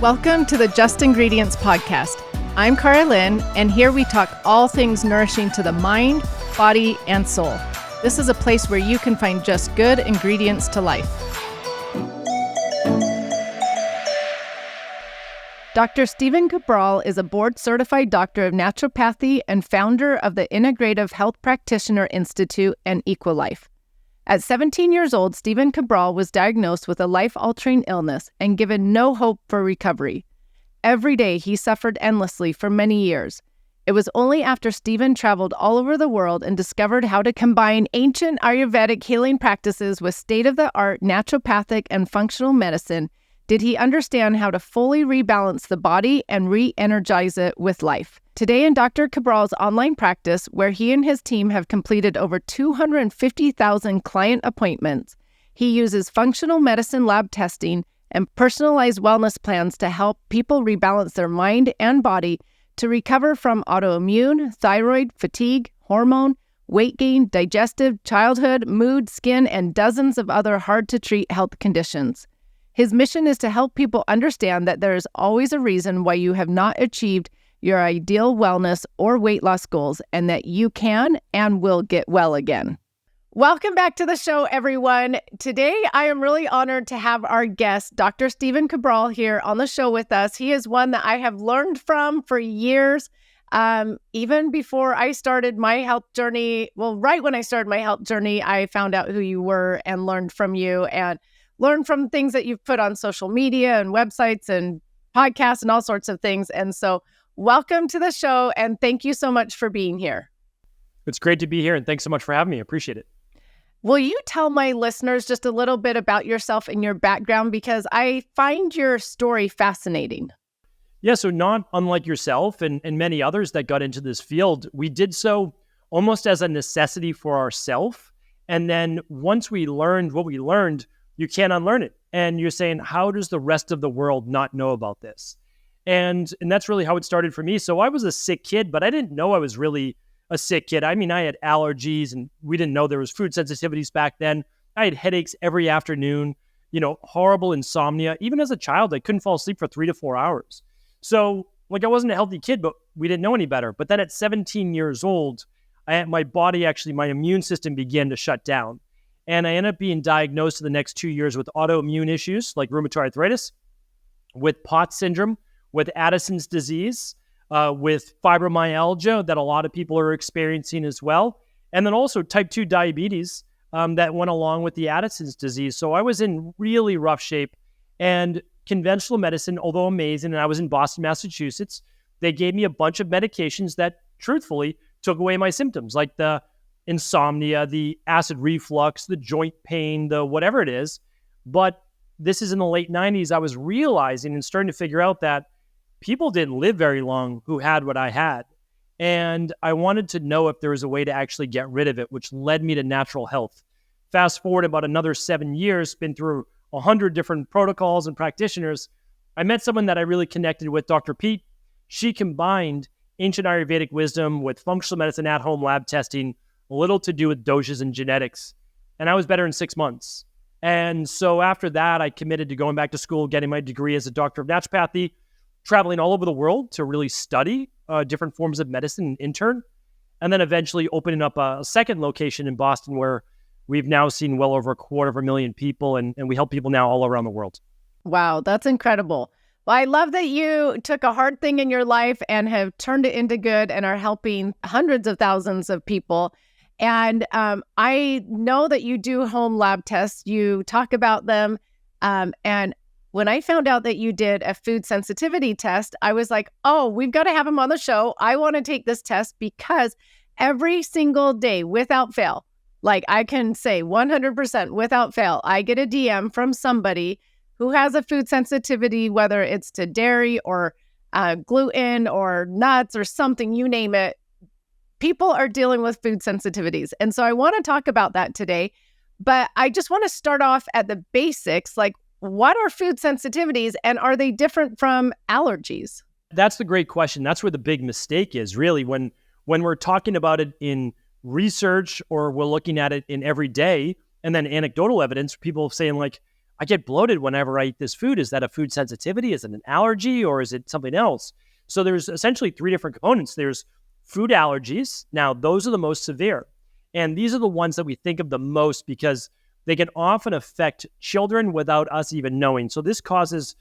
Welcome to the Just Ingredients podcast. I'm Karalynne, and here we talk all things nourishing to the mind, body, and soul. This is a place where you can find just good ingredients to life. Dr. Stephen Cabral is a board-certified doctor of naturopathy and founder of the Integrative Health Practitioner Institute and EquiLife. At 17 years old, Stephen Cabral was diagnosed with a life-altering illness and given no hope for recovery. Every day, he suffered endlessly for many years. It was only after Stephen traveled all over the world and discovered how to combine ancient Ayurvedic healing practices with state-of-the-art naturopathic and functional medicine did he understand how to fully rebalance the body and re-energize it with life. Today in Dr. Cabral's online practice, where he and his team have completed over 250,000 client appointments, he uses functional medicine lab testing and personalized wellness plans to help people rebalance their mind and body to recover from autoimmune, thyroid, fatigue, hormone, weight gain, digestive, childhood, mood, skin, and dozens of other hard-to-treat health conditions. His mission is to help people understand that there is always a reason why you have not achieved your ideal wellness or weight loss goals, and that you can and will get well again. Welcome back to the show, everyone. Today, I am really honored to have our guest, Dr. Stephen Cabral, here on the show with us. He is one that I have learned from for years. Even before I started my health journey, right when I started my health journey, I found out who you were and learned from you and learned from things that you've put on social media and websites and podcasts and all sorts of things. And so welcome to the show, and thank you so much for being here. It's great to be here, and thanks so much for having me. I appreciate it. Will you tell my listeners just a little bit about yourself and your background? Because I find your story fascinating. Yeah, so not unlike yourself and many others that got into this field, we did so almost as a necessity for ourselves. And then once we learned what we learned, you can't unlearn it. And you're saying, how does the rest of the world not know about this? And that's really how it started for me. So I was a sick kid, but I didn't know I was really a sick kid. I mean, I had allergies, and we didn't know there was food sensitivities back then. I had headaches every afternoon, horrible insomnia. Even as a child, I couldn't fall asleep for 3 to 4 hours. So I wasn't a healthy kid, but we didn't know any better. But then at 17 years old, my immune system began to shut down. And I ended up being diagnosed in the next 2 years with autoimmune issues like rheumatoid arthritis, with POTS syndrome, with Addison's disease, with fibromyalgia that a lot of people are experiencing as well, and then also type 2 diabetes that went along with the Addison's disease. So I was in really rough shape, and conventional medicine, although amazing, and I was in Boston, Massachusetts, they gave me a bunch of medications that truthfully took away my symptoms, like the insomnia, the acid reflux, the joint pain, the whatever it is. But this is in the late 90s. I was realizing and starting to figure out that people didn't live very long who had what I had. And I wanted to know if there was a way to actually get rid of it, which led me to natural health. Fast forward about another 7 years, been through 100 different protocols and practitioners. I met someone that I really connected with, Dr. Pete. She combined ancient Ayurvedic wisdom with functional medicine at-home lab testing, a little to do with doshes and genetics. And I was better in 6 months. And so after that, I committed to going back to school, getting my degree as a doctor of naturopathy, traveling all over the world to really study different forms of medicine and intern, and then eventually opening up a second location in Boston where we've now seen well over 250,000 people, and we help people now all around the world. Wow, that's incredible. Well, I love that you took a hard thing in your life and have turned it into good and are helping hundreds of thousands of people. And I know that you do home lab tests. You talk about them. And when I found out that you did a food sensitivity test, I was like, oh, we've got to have him on the show. I want to take this test because every single day, without fail, like I can say 100% without fail, I get a DM from somebody who has a food sensitivity, whether it's to dairy or gluten or nuts or something, you name it. People are dealing with food sensitivities. And so I want to talk about that today, but I just want to start off at the basics, like what are food sensitivities and are they different from allergies? That's the great question. That's where the big mistake is really when we're talking about it in research or we're looking at it in everyday and then anecdotal evidence, people saying like, I get bloated whenever I eat this food. Is that a food sensitivity? Is it an allergy, or is it something else? So there's essentially three different components. There's food allergies. Now, those are the most severe. And these are the ones that we think of the most because they can often affect children without us even knowing. So this causes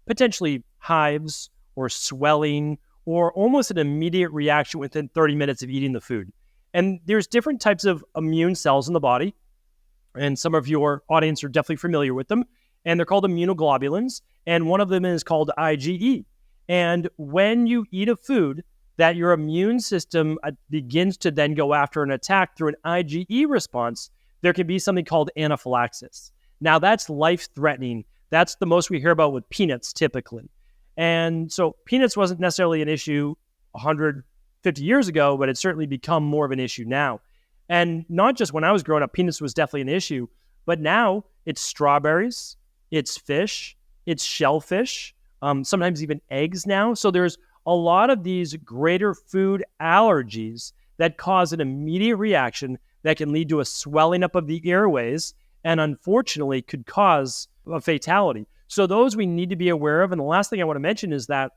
potentially hives or swelling or almost an immediate reaction within 30 minutes of eating the food. And there's different types of immune cells in the body. And some of your audience are definitely familiar with them. And they're called immunoglobulins. And one of them is called IgE. And when you eat a food that your immune system begins to then go after and attack through an IgE response, there can be something called anaphylaxis. Now, that's life-threatening. That's the most we hear about with peanuts typically. And so peanuts wasn't necessarily an issue 150 years ago, but it's certainly become more of an issue now. And not just when I was growing up, peanuts was definitely an issue, but now it's strawberries, it's fish, it's shellfish, sometimes even eggs now. So there's a lot of these greater food allergies that cause an immediate reaction that can lead to a swelling up of the airways and unfortunately could cause a fatality. So those we need to be aware of. And the last thing I want to mention is that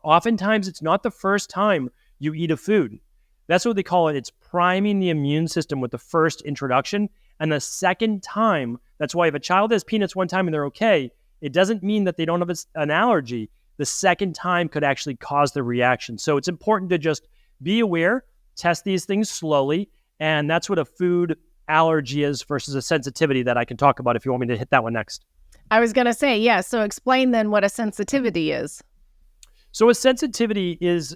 oftentimes it's not the first time you eat a food. That's what they call it. It's priming the immune system with the first introduction. And the second time, that's why if a child has peanuts one time and they're okay, it doesn't mean that they don't have an allergy. The second time could actually cause the reaction. So it's important to just be aware, test these things slowly. And that's what a food allergy is versus a sensitivity that I can talk about if you want me to hit that one next. I was going to say, yeah. So explain then what a sensitivity is. So a sensitivity is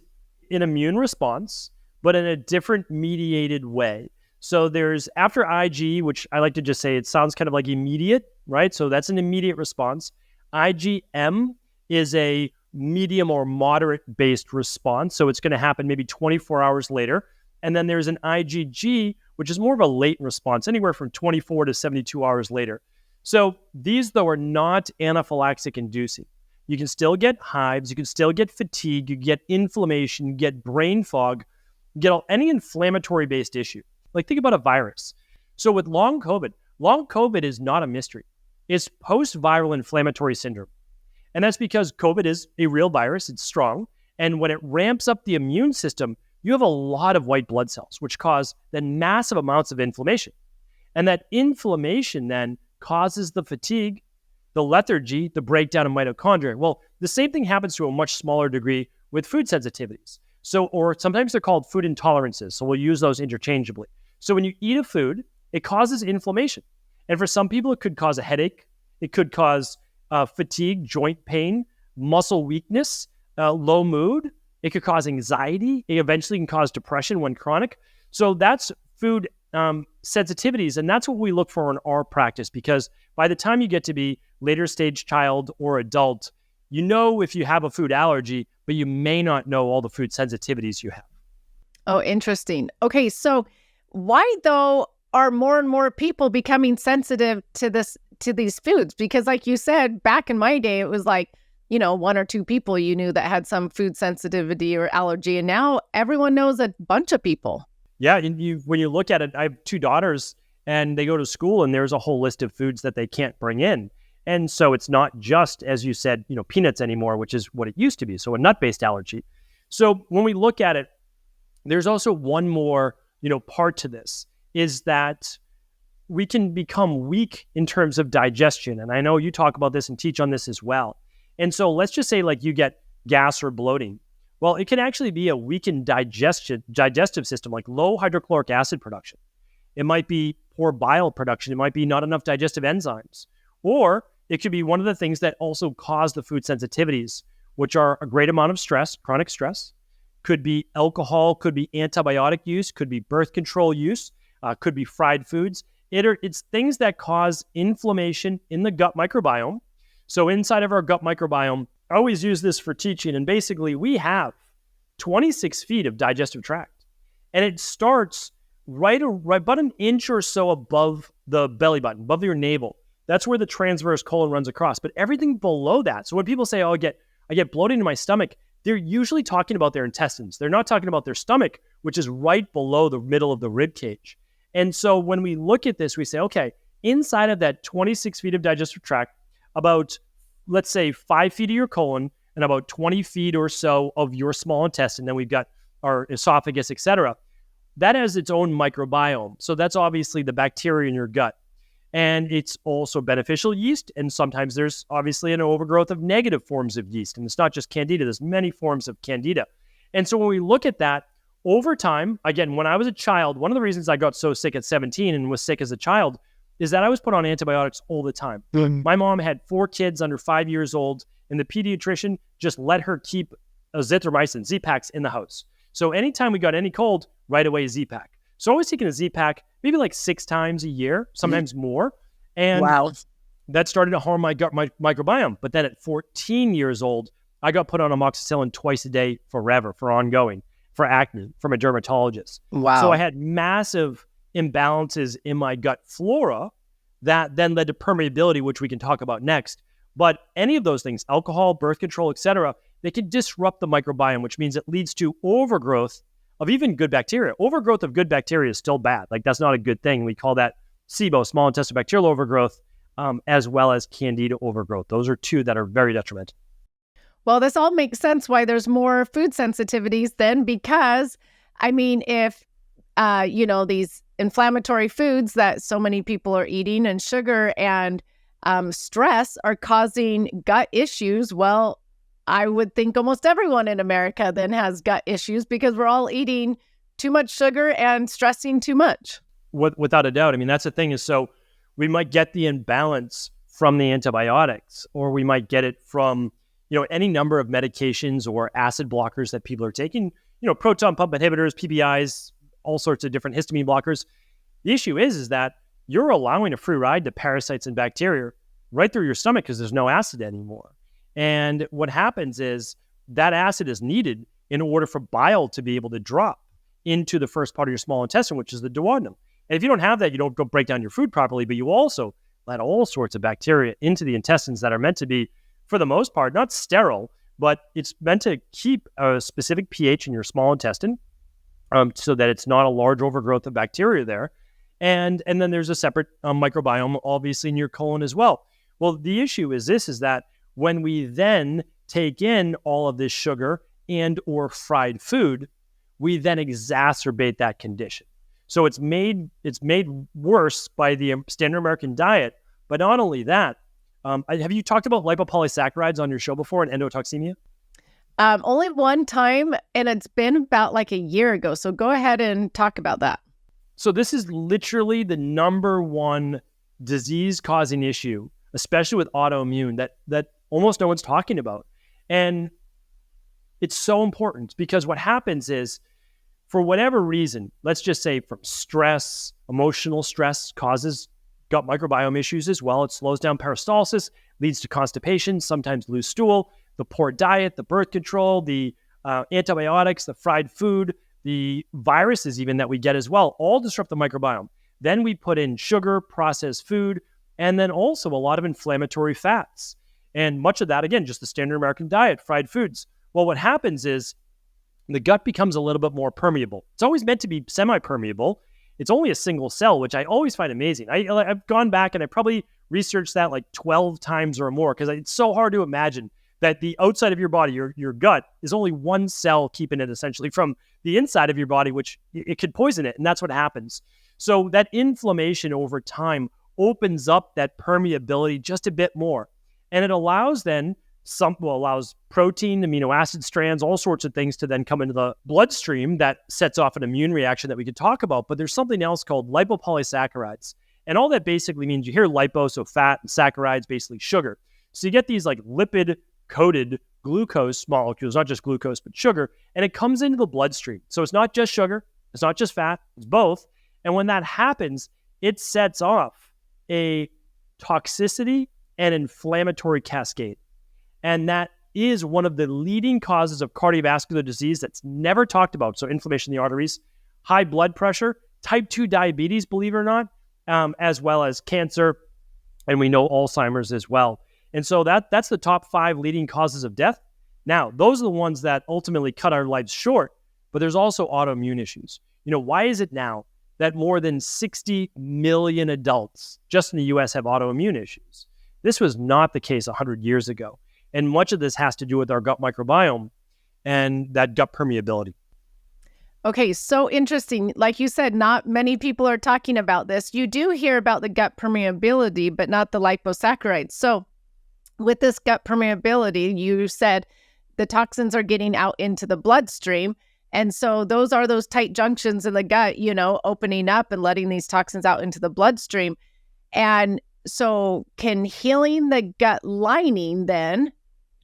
an immune response, but in a different mediated way. So there's after IgE, which I like to just say, it sounds kind of like immediate, right? So that's an immediate response. IgM is a medium or moderate based response. So it's going to happen maybe 24 hours later. And then there's an IgG, which is more of a late response, anywhere from 24 to 72 hours later. So these, though, are not anaphylactic inducing. You can still get hives, you can still get fatigue, you get inflammation, you get brain fog, you get any inflammatory based issue. Like think about a virus. So with long COVID is not a mystery. It's post-viral inflammatory syndrome. And that's because COVID is a real virus, it's strong. And when it ramps up the immune system, you have a lot of white blood cells, which cause then massive amounts of inflammation. And that inflammation then causes the fatigue, the lethargy, the breakdown of mitochondria. Well, the same thing happens to a much smaller degree with food sensitivities. So, or sometimes they're called food intolerances. So we'll use those interchangeably. So when you eat a food, it causes inflammation. And for some people, it could cause a headache. It could cause fatigue, joint pain, muscle weakness, low mood. It could cause anxiety. It eventually can cause depression when chronic. So that's food sensitivities. And that's what we look for in our practice, because by the time you get to be later stage child or adult, you know if you have a food allergy, but you may not know all the food sensitivities you have. Oh, interesting. Okay, so why though are more and more people becoming sensitive to these foods? Because like you said, back in my day, it was like, you know, one or two people you knew that had some food sensitivity or allergy. And now everyone knows a bunch of people. Yeah. And when you look at it, I have two daughters and they go to school and there's a whole list of foods that they can't bring in. And so it's not just, as you said, you know, peanuts anymore, which is what it used to be. So a nut-based allergy. So when we look at it, there's also one more, you know, part to this is that we can become weak in terms of digestion. And I know you talk about this and teach on this as well. And so let's just say like you get gas or bloating. Well, it can actually be a weakened digestive system, like low hydrochloric acid production. It might be poor bile production. It might be not enough digestive enzymes. Or it could be one of the things that also cause the food sensitivities, which are a great amount of stress, chronic stress. Could be alcohol, could be antibiotic use, could be birth control use, could be fried foods. It's things that cause inflammation in the gut microbiome. So inside of our gut microbiome, I always use this for teaching. And basically, we have 26 feet of digestive tract. And it starts right about an inch or so above the belly button, above your navel. That's where the transverse colon runs across. But everything below that. So when people say, oh, I get bloating in my stomach, they're usually talking about their intestines. They're not talking about their stomach, which is right below the middle of the rib cage. And so when we look at this, we say, okay, inside of that 26 feet of digestive tract, about, let's say, 5 feet of your colon and about 20 feet or so of your small intestine. Then we've got our esophagus, etc. That has its own microbiome. So that's obviously the bacteria in your gut. And it's also beneficial yeast. And sometimes there's obviously an overgrowth of negative forms of yeast. And it's not just Candida, there's many forms of Candida. And so when we look at that over time, again, when I was a child, one of the reasons I got so sick at 17 and was sick as a child is that I was put on antibiotics all the time. My mom had 4 kids under 5 years old, and the pediatrician just let her keep azithromycin, Z-Paks, in the house. So anytime we got any cold, right away Z-Pak. So I was taking a Z-Pak maybe like 6 times a year, sometimes more. And that started to harm my gut microbiome. But then at 14 years old, I got put on amoxicillin twice a day forever for ongoing, for acne, from a dermatologist. Wow. So I had massive imbalances in my gut flora that then led to permeability, which we can talk about next. But any of those things, alcohol, birth control, etc., they can disrupt the microbiome, which means it leads to overgrowth of even good bacteria. Overgrowth of good bacteria is still bad. Like, that's not a good thing. We call that Sibo, small intestinal bacterial overgrowth, as well as Candida overgrowth. Those are 2 that are very detrimental. Well, this all makes sense why there's more food sensitivities then, because, I mean, if, these inflammatory foods that so many people are eating and sugar and stress are causing gut issues, well, I would think almost everyone in America then has gut issues because we're all eating too much sugar and stressing too much. Without a doubt. I mean, that's the thing is, so we might get the imbalance from the antibiotics, or we might get it from, any number of medications or acid blockers that people are taking, proton pump inhibitors, PPIs, all sorts of different histamine blockers. The issue is that you're allowing a free ride to parasites and bacteria right through your stomach because there's no acid anymore. And what happens is that acid is needed in order for bile to be able to drop into the first part of your small intestine, which is the duodenum. And if you don't have that, you don't go break down your food properly, but you also let all sorts of bacteria into the intestines that are meant to be, for the most part, not sterile, but it's meant to keep a specific pH in your small intestine so that it's not a large overgrowth of bacteria there. And then there's a separate microbiome, obviously, in your colon as well. Well, the issue is that when we then take in all of this sugar and or fried food, we then exacerbate that condition. So it's made worse by the standard American diet. But not only that, have you talked about lipopolysaccharides on your show before and endotoxemia? Only one time, and it's been about like a year ago. So go ahead and talk about that. So this is literally the number one disease-causing issue, especially with autoimmune, that almost no one's talking about. And it's so important because what happens is, for whatever reason, let's just say from stress, emotional stress causes gut microbiome issues as well. It slows down peristalsis, leads to constipation, sometimes loose stool, the poor diet, the birth control, the antibiotics, the fried food, the viruses even that we get as well, all disrupt the microbiome. Then we put in sugar, processed food, and then also a lot of inflammatory fats. And much of that, again, just the standard American diet, fried foods. Well, what happens is the gut becomes a little bit more permeable. It's always meant to be semi-permeable. It's only a single cell, which I always find amazing. I've gone back and I probably researched that like 12 times or more because it's so hard to imagine that the outside of your body, your gut, is only one cell keeping it essentially from the inside of your body, which it could poison it. And that's what happens. So that inflammation over time opens up that permeability just a bit more. And it allows then allows protein, amino acid strands, all sorts of things to then come into the bloodstream that sets off an immune reaction that we could talk about. But there's something else called lipopolysaccharides. And all that basically means, you hear lipo, so fat, and saccharides, basically sugar. So you get these like lipid-coated glucose molecules, not just glucose, but sugar, and it comes into the bloodstream. So it's not just sugar, it's not just fat, it's both. And when that happens, it sets off a toxicity and inflammatory cascade. And that is one of the leading causes of cardiovascular disease that's never talked about. So inflammation in the arteries, high blood pressure, type 2 diabetes, believe it or not, as well as cancer, and we know Alzheimer's as well. And so that's the top 5 leading causes of death. Now, those are the ones that ultimately cut our lives short, but there's also autoimmune issues. Why is it now that more than 60 million adults just in the US have autoimmune issues. This was not the case 100 years ago. And much of this has to do with our gut microbiome and that gut permeability. Okay, so interesting. Like you said, not many people are talking about this. You do hear about the gut permeability, but not the liposaccharides. So with this gut permeability, you said the toxins are getting out into the bloodstream. And so those are those tight junctions in the gut, opening up and letting these toxins out into the bloodstream. And so can healing the gut lining then,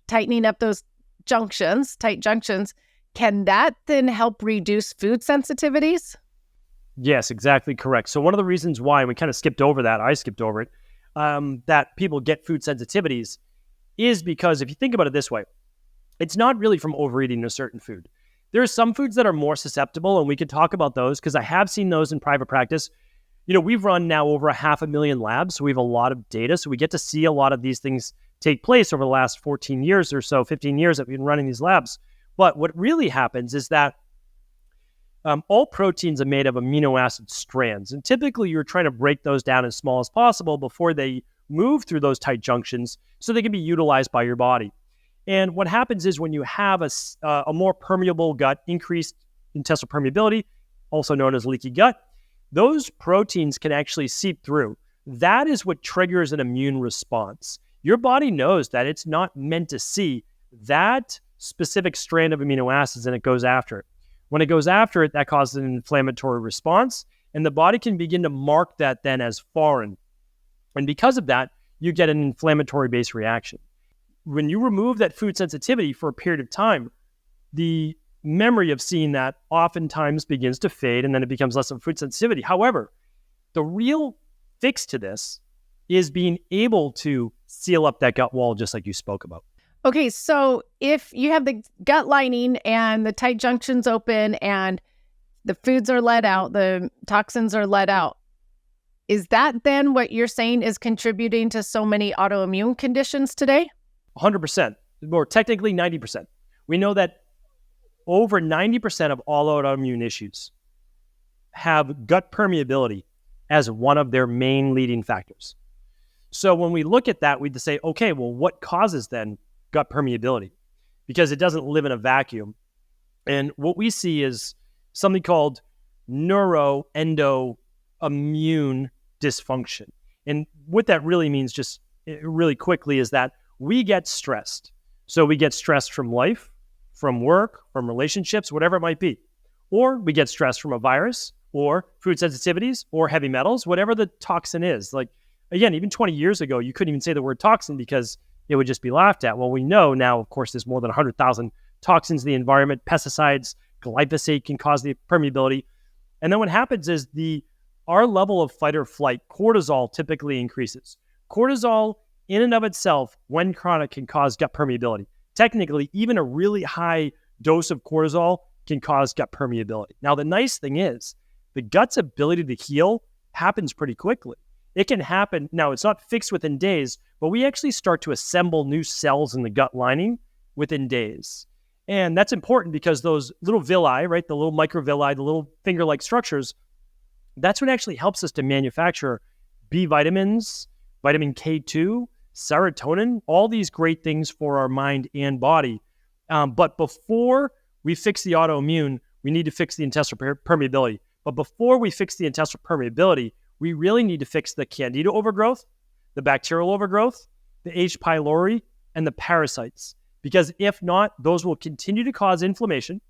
tightening up those tight junctions, can that then help reduce food sensitivities? Yes, exactly correct. So one of the reasons why we kind of skipped over that, I skipped over it, that people get food sensitivities is because if you think about it this way, it's not really from overeating a certain food. There are some foods that are more susceptible, and we could talk about those because I have seen those in private practice. We've run now over 500,000 labs, so we have a lot of data. So we get to see a lot of these things take place over the last 14 years or so, 15 years that we've been running these labs. But what really happens is that all proteins are made of amino acid strands. And typically you're trying to break those down as small as possible before they move through those tight junctions so they can be utilized by your body. And what happens is when you have a more permeable gut, increased intestinal permeability, also known as leaky gut, those proteins can actually seep through. That is what triggers an immune response. Your body knows that it's not meant to see that specific strand of amino acids and it goes after it. When it goes after it, that causes an inflammatory response, and the body can begin to mark that then as foreign. And because of that, you get an inflammatory-based reaction. When you remove that food sensitivity for a period of time, the memory of seeing that oftentimes begins to fade and then it becomes less of food sensitivity. However, the real fix to this is being able to seal up that gut wall just like you spoke about. Okay, so if you have the gut lining and the tight junctions open and the foods are let out, the toxins are let out, is that then what you're saying is contributing to so many autoimmune conditions today? 100%, or technically 90%. We know that over 90% of all autoimmune issues have gut permeability as one of their main leading factors. So when we look at that, we say, okay, well, what causes then gut permeability? Because it doesn't live in a vacuum. And what we see is something called neuroendoimmune dysfunction. And what that really means, just really quickly, is that we get stressed. So we get stressed from life, from work, from relationships, whatever it might be. Or we get stressed from a virus or food sensitivities or heavy metals, whatever the toxin is. Like, again, even 20 years ago, you couldn't even say the word toxin because it would just be laughed at. Well, we know now, of course, there's more than 100,000 toxins in the environment. Pesticides, glyphosate can cause the permeability. And then what happens is our level of fight or flight, cortisol typically increases. Cortisol in and of itself, when chronic, can cause gut permeability. Technically, even a really high dose of cortisol can cause gut permeability. Now, the nice thing is the gut's ability to heal happens pretty quickly. It can happen. Now, it's not fixed within days, but we actually start to assemble new cells in the gut lining within days. And that's important because those little villi, right, the little microvilli, the little finger-like structures, that's what actually helps us to manufacture B vitamins, vitamin K2, serotonin, all these great things for our mind and body. But before we fix the autoimmune, we need to fix the intestinal permeability. But before we fix the intestinal permeability, we really need to fix the Candida overgrowth, the bacterial overgrowth, the H. pylori, and the parasites. Because if not, those will continue to cause inflammation,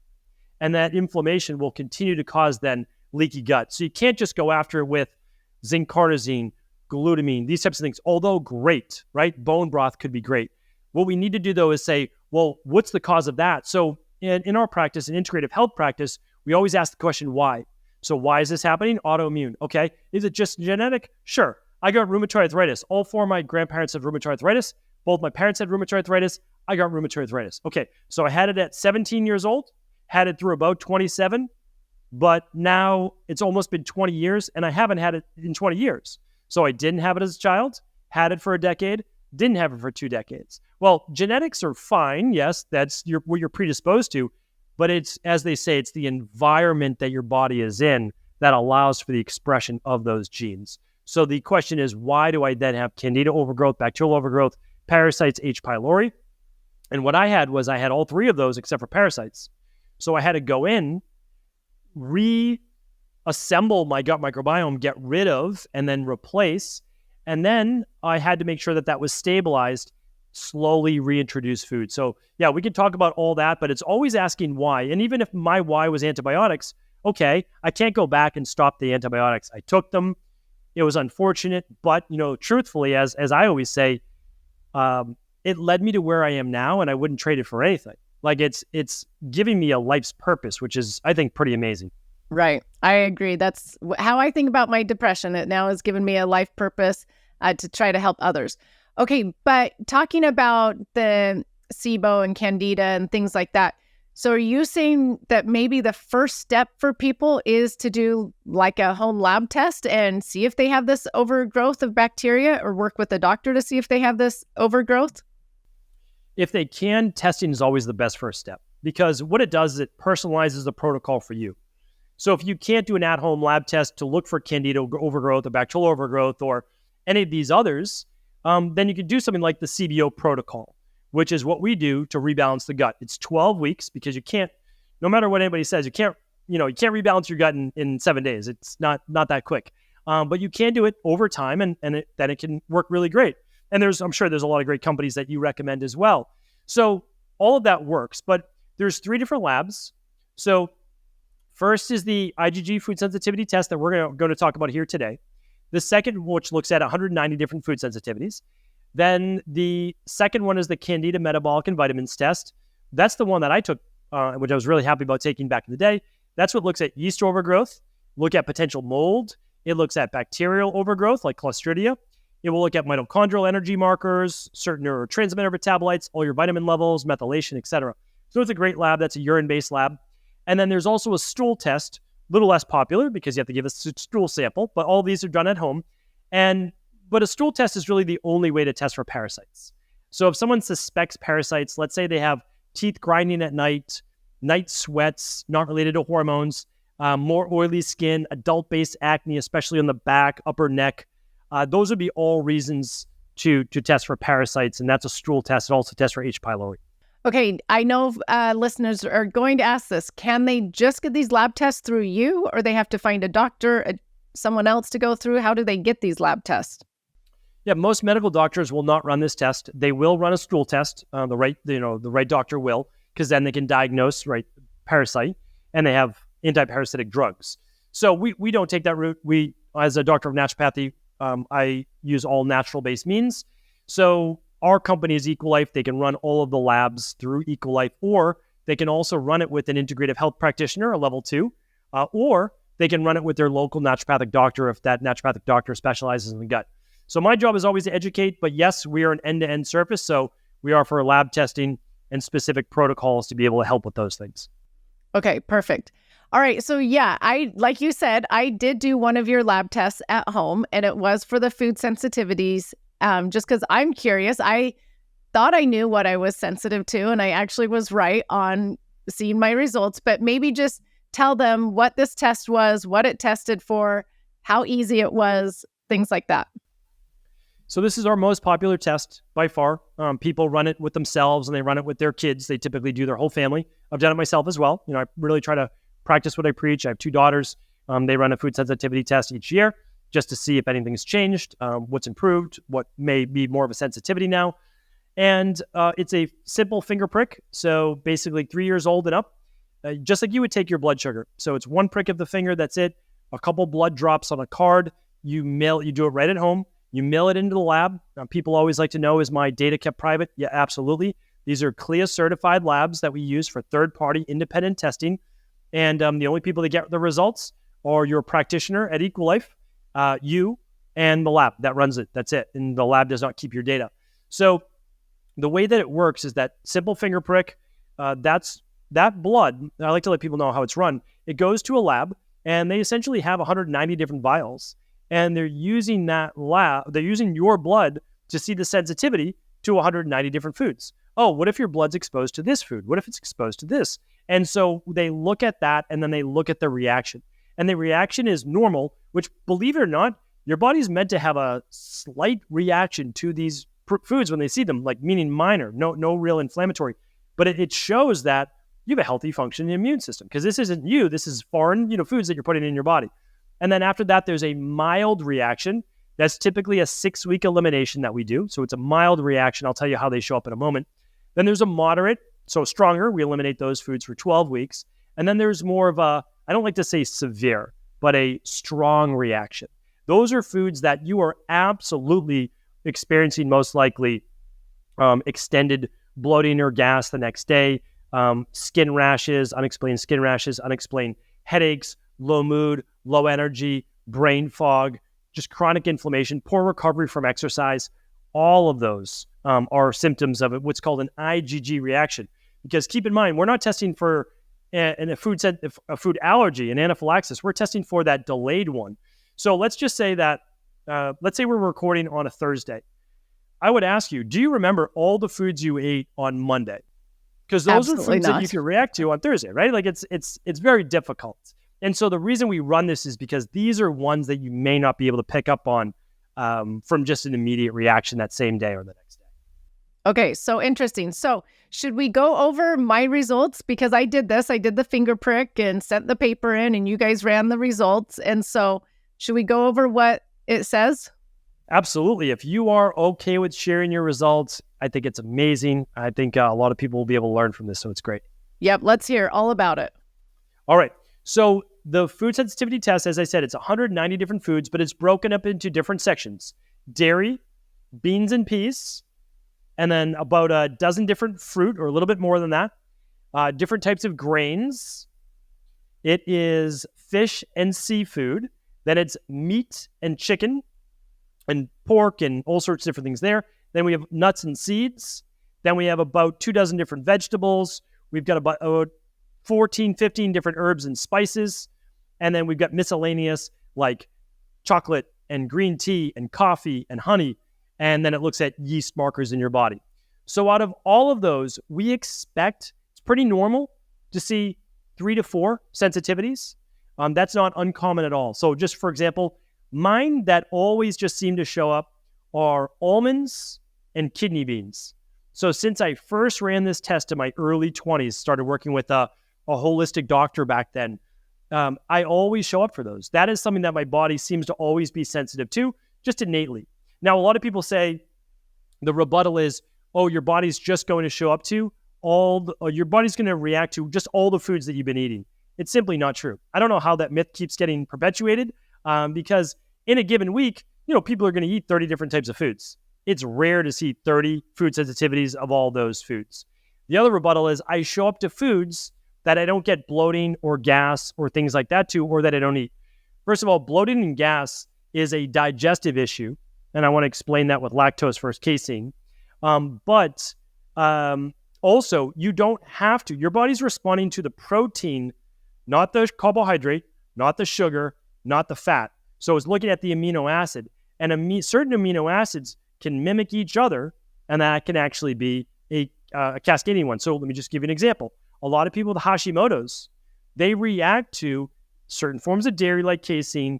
and that inflammation will continue to cause then leaky gut. So you can't just go after it with zinc carnosine, glutamine, these types of things, although great, right? Bone broth could be great. What we need to do, though, is say, well, what's the cause of that? So in our practice, in integrative health practice, we always ask the question, why? So why is this happening? Autoimmune. Okay. Is it just genetic? Sure. I got rheumatoid arthritis. All four of my grandparents had rheumatoid arthritis. Both my parents had rheumatoid arthritis. I got rheumatoid arthritis. Okay. So I had it at 17 years old, had it through about 27, but now it's almost been 20 years and I haven't had it in 20 years. So I didn't have it as a child, had it for a decade, didn't have it for 2 decades. Well, genetics are fine. Yes, that's what you're predisposed to. But it's, as they say, it's the environment that your body is in that allows for the expression of those genes. So the question is, why do I then have Candida overgrowth, bacterial overgrowth, parasites, H. pylori? And what I had was I had all three of those except for parasites. So I had to go in, reassemble my gut microbiome, get rid of, and then replace. And then I had to make sure that that was stabilized, slowly reintroduce food. So yeah, we could talk about all that, but it's always asking why. And even if my why was antibiotics, okay, I can't go back and stop the antibiotics. I took them. It was unfortunate, but truthfully, as I always say, it led me to where I am now, and I wouldn't trade it for anything. Like it's giving me a life's purpose, which is, I think, pretty amazing. Right. I agree. That's how I think about my depression. It now has given me a life purpose to try to help others. Okay, but talking about the Sibo and Candida and things like that, so are you saying that maybe the first step for people is to do like a home lab test and see if they have this overgrowth of bacteria, or work with a doctor to see if they have this overgrowth? If they can, testing is always the best first step, because what it does is it personalizes the protocol for you. So if you can't do an at-home lab test to look for Candida overgrowth or bacterial overgrowth or any of these others, then you could do something like the CBO protocol, which is what we do to rebalance the gut. It's 12 weeks because you can't, no matter what anybody says, you can't rebalance your gut in 7 days. It's not that quick. But you can do it over time, and then it can work really great. And I'm sure there's a lot of great companies that you recommend as well. So all of that works, but there's 3 different labs. So first is the IgG food sensitivity test that we're going to talk about here today. The second, which looks at 190 different food sensitivities. Then the second one is the Candida metabolic and vitamins test. That's the one that I took, which I was really happy about taking back in the day. That's what looks at yeast overgrowth, look at potential mold. It looks at bacterial overgrowth like Clostridia. It will look at mitochondrial energy markers, certain neurotransmitter metabolites, all your vitamin levels, methylation, etc. So it's a great lab. That's a urine-based lab. And then there's also a stool test, a little less popular because you have to give a stool sample, but all these are done at home. But a stool test is really the only way to test for parasites. So if someone suspects parasites, let's say they have teeth grinding at night sweats, not related to hormones, more oily skin, adult-based acne, especially on the back, upper neck, those would be all reasons to test for parasites, and that's a stool test. It also tests for H. pylori. Okay, I know listeners are going to ask this. Can they just get these lab tests through you, or they have to find a doctor, someone else to go through? How do they get these lab tests? Yeah, most medical doctors will not run this test. They will run a stool test. The right doctor will, because then they can diagnose parasite, and they have anti-parasitic drugs. So we don't take that route. We, as a doctor of naturopathy, I use all natural-based means. So our company is EquiLife. They can run all of the labs through EquiLife, or they can also run it with an integrative health practitioner, a level 2, or they can run it with their local naturopathic doctor if that naturopathic doctor specializes in the gut. So my job is always to educate, but yes, we are an end-to-end service. So we offer lab testing and specific protocols to be able to help with those things. Okay, perfect. All right. So yeah, like you said, I did do one of your lab tests at home, and it was for the food sensitivities. Just because I'm curious, I thought I knew what I was sensitive to, and I actually was right on seeing my results, but maybe just tell them what this test was, what it tested for, how easy it was, things like that. So this is our most popular test by far. People run it with themselves, and they run it with their kids. They typically do their whole family. I've done it myself as well. I really try to practice what I preach. I have 2 daughters. They run a food sensitivity test each year just to see if anything's changed, what's improved, what may be more of a sensitivity now. And it's a simple finger prick. So basically 3 years old and up, just like you would take your blood sugar. So it's 1 prick of the finger. That's it. A couple blood drops on a card. You do it right at home. You mail it into the lab. People always like to know, is my data kept private? Yeah, absolutely. These are CLIA certified labs that we use for third-party independent testing. And the only people that get the results are your practitioner at EquiLife, you, and the lab that runs it. That's it. And the lab does not keep your data. So the way that it works is that simple finger prick, that blood, I like to let people know how it's run. It goes to a lab, and they essentially have 190 different vials. And they're using your blood to see the sensitivity to 190 different foods. Oh, what if your blood's exposed to this food? What if it's exposed to this? And so they look at that, and then they look at the reaction. and the reaction is normal, which, believe it or not, your body's meant to have a slight reaction to these foods when they see them, like meaning minor, no real inflammatory. But it shows that you have a healthy functioning immune system, because this isn't you. This is foreign, foods that you're putting in your body. And then after that, there's a mild reaction. That's typically a 6-week elimination that we do. So it's a mild reaction. I'll tell you how they show up in a moment. Then there's a moderate, so stronger. We eliminate those foods for 12 weeks. And then there's more of a, I don't like to say severe, but a strong reaction. Those are foods that you are absolutely experiencing most likely extended bloating or gas the next day, skin rashes, unexplained headaches, low mood, low energy, brain fog, just chronic inflammation, poor recovery from exercise. All of those are symptoms of what's called an IgG reaction. Because keep in mind, we're not testing for a food allergy, an anaphylaxis. We're testing for that delayed one. So let's just say that, let's say we're recording on a Thursday. I would ask you, do you remember all the foods you ate on Monday? Because those are foods that you can react to on Thursday, right? Like it's very difficult. And so the reason we run this is because these are ones that you may not be able to pick up on from just an immediate reaction that same day or the next day. Okay, so interesting. So should we go over my results? Because I did the finger prick and sent the paper in, and you guys ran the results. And so should we go over what it says? Absolutely. If you are okay with sharing your results, I think it's amazing. I think a lot of people will be able to learn from this, so it's great. Yep, let's hear all about it. All right. So the food sensitivity test, as I said, it's 190 different foods, but it's broken up into different sections. Dairy, beans and peas, and then about a dozen different fruit, or a little bit more than that. Different types of grains. It is fish and seafood. Then it's meat and chicken and pork and all sorts of different things there. Then we have nuts and seeds. Then we have about 24 different vegetables. We've got about 14, 15 different herbs and spices. And then we've got miscellaneous like chocolate and green tea and coffee and honey. And then it looks at yeast markers in your body. So out of all of those, we expect, it's pretty normal to see 3 to 4 sensitivities. That's not uncommon at all. So just for example, mine that always just seem to show up are almonds and kidney beans. So since I first ran this test in my early 20s, started working with a holistic doctor back then, I always show up for those. That is something that my body seems to always be sensitive to, just innately. Now, a lot of people say the rebuttal is, oh, your body's just going to show up to your body's going to react to just all the foods that you've been eating. It's simply not true. I don't know how that myth keeps getting perpetuated because in a given week, people are going to eat 30 different types of foods. It's rare to see 30 food sensitivities of all those foods. The other rebuttal is I show up to foods that I don't get bloating or gas or things like that to, or that I don't eat. First of all, bloating and gas is a digestive issue, and I want to explain that with lactose versus casein. But also, you don't have to. Your body's responding to the protein, not the carbohydrate, not the sugar, not the fat. So it's looking at the amino acid. And certain amino acids can mimic each other, and that can actually be a cascading one. So let me just give you an example. A lot of people with Hashimoto's, they react to certain forms of dairy like casein,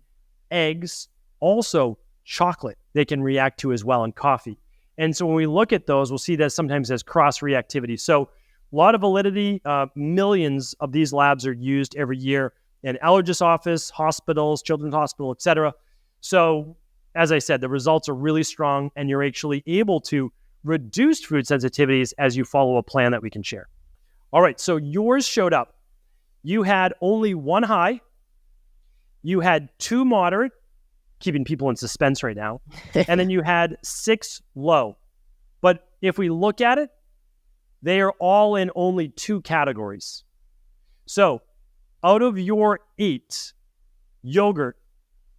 eggs, also chocolate they can react to as well, and coffee. And so when we look at those, we'll see that sometimes as cross-reactivity. So a lot of validity, millions of these labs are used every year in allergist office, hospitals, children's hospital, etc. So as I said, the results are really strong, and you're actually able to reduce food sensitivities as you follow a plan that we can share. All right, so yours showed up. You had only 1 high. You had 2 moderate, keeping people in suspense right now. And then you had 6 low. But if we look at it, they are all in only 2 categories. So out of your 8, yogurt,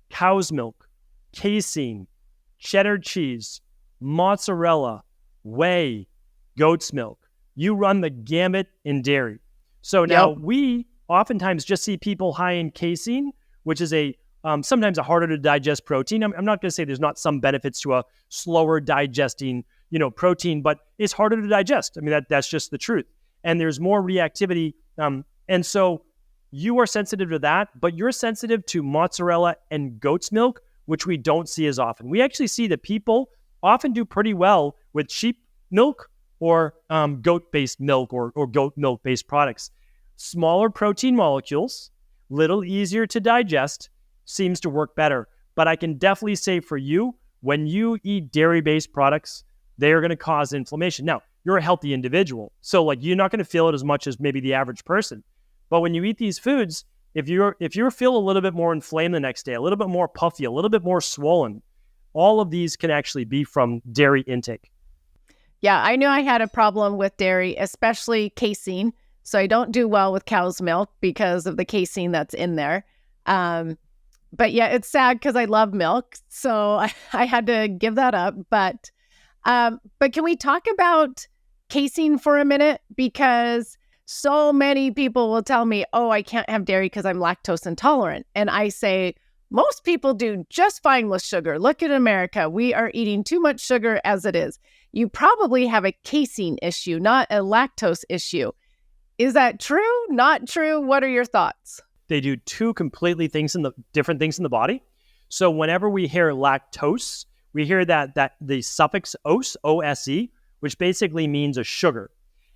cow's milk, casein, cheddar cheese, mozzarella, whey, goat's milk, you run the gamut in dairy. So now we oftentimes just see people high in casein, which is sometimes a harder to digest protein. I'm not going to say there's not some benefits to a slower digesting, protein, but it's harder to digest. I mean, that's just the truth. And there's more reactivity. And so you are sensitive to that, but you're sensitive to mozzarella and goat's milk, which we don't see as often. We actually see that people often do pretty well with sheep milk or goat-based milk or goat milk-based products. Smaller protein molecules, little easier to digest, seems to work better. But I can definitely say for you, when you eat dairy-based products, they are going to cause inflammation. Now, you're a healthy individual, so like you're not going to feel it as much as maybe the average person. But when you eat these foods, if you feel a little bit more inflamed the next day, a little bit more puffy, a little bit more swollen, all of these can actually be from dairy intake. Yeah, I knew I had a problem with dairy, especially casein. So I don't do well with cow's milk because of the casein that's in there. But yeah, it's sad because I love milk. So I had to give that up. But can we talk about casein for a minute? Because so many people will tell me, oh, I can't have dairy because I'm lactose intolerant. And I say, most people do just fine with sugar. Look at America. We are eating too much sugar as it is. You probably have a casein issue, not a lactose issue. Is that true? Not true? What are your thoughts? They do two completely different things in the body. So whenever we hear lactose, we hear that the suffix ose, O-S-E, which basically means a sugar.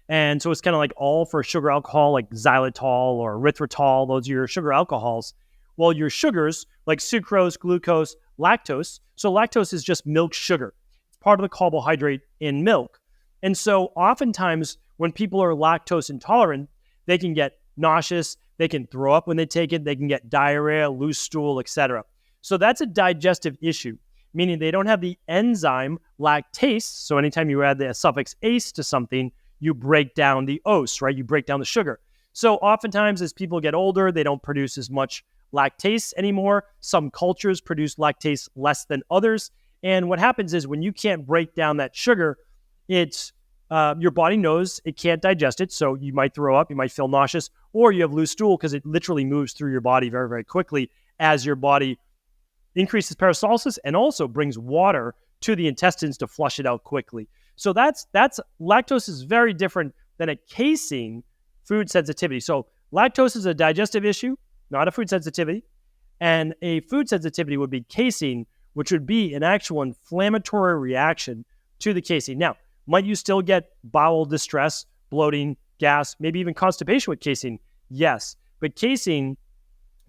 And so it's kind of like all for sugar alcohol, like xylitol or erythritol. Those are your sugar alcohols. Well, your sugars, like sucrose, glucose, lactose. So lactose is just milk sugar. It's part of the carbohydrate in milk. And so oftentimes when people are lactose intolerant, they can get nauseous, they can throw up when they take it, they can get diarrhea, loose stool, etc. So that's a digestive issue, meaning they don't have the enzyme lactase. So anytime you add the suffix ase to something, you break down the ose, right? You break down the sugar. So oftentimes as people get older, they don't produce as much lactase anymore. Some cultures produce lactase less than others. And what happens is when you can't break down that sugar, it's your body knows it can't digest it. So you might throw up, you might feel nauseous, or you have loose stool because it literally moves through your body very, very quickly as your body increases peristalsis and also brings water to the intestines to flush it out quickly. So that's lactose is very different than a casein food sensitivity. So lactose is a digestive issue, not a food sensitivity. And a food sensitivity would be casein, which would be an actual inflammatory reaction to the casein. Now, might you still get bowel distress, bloating, gas, maybe even constipation with casein? Yes, but casein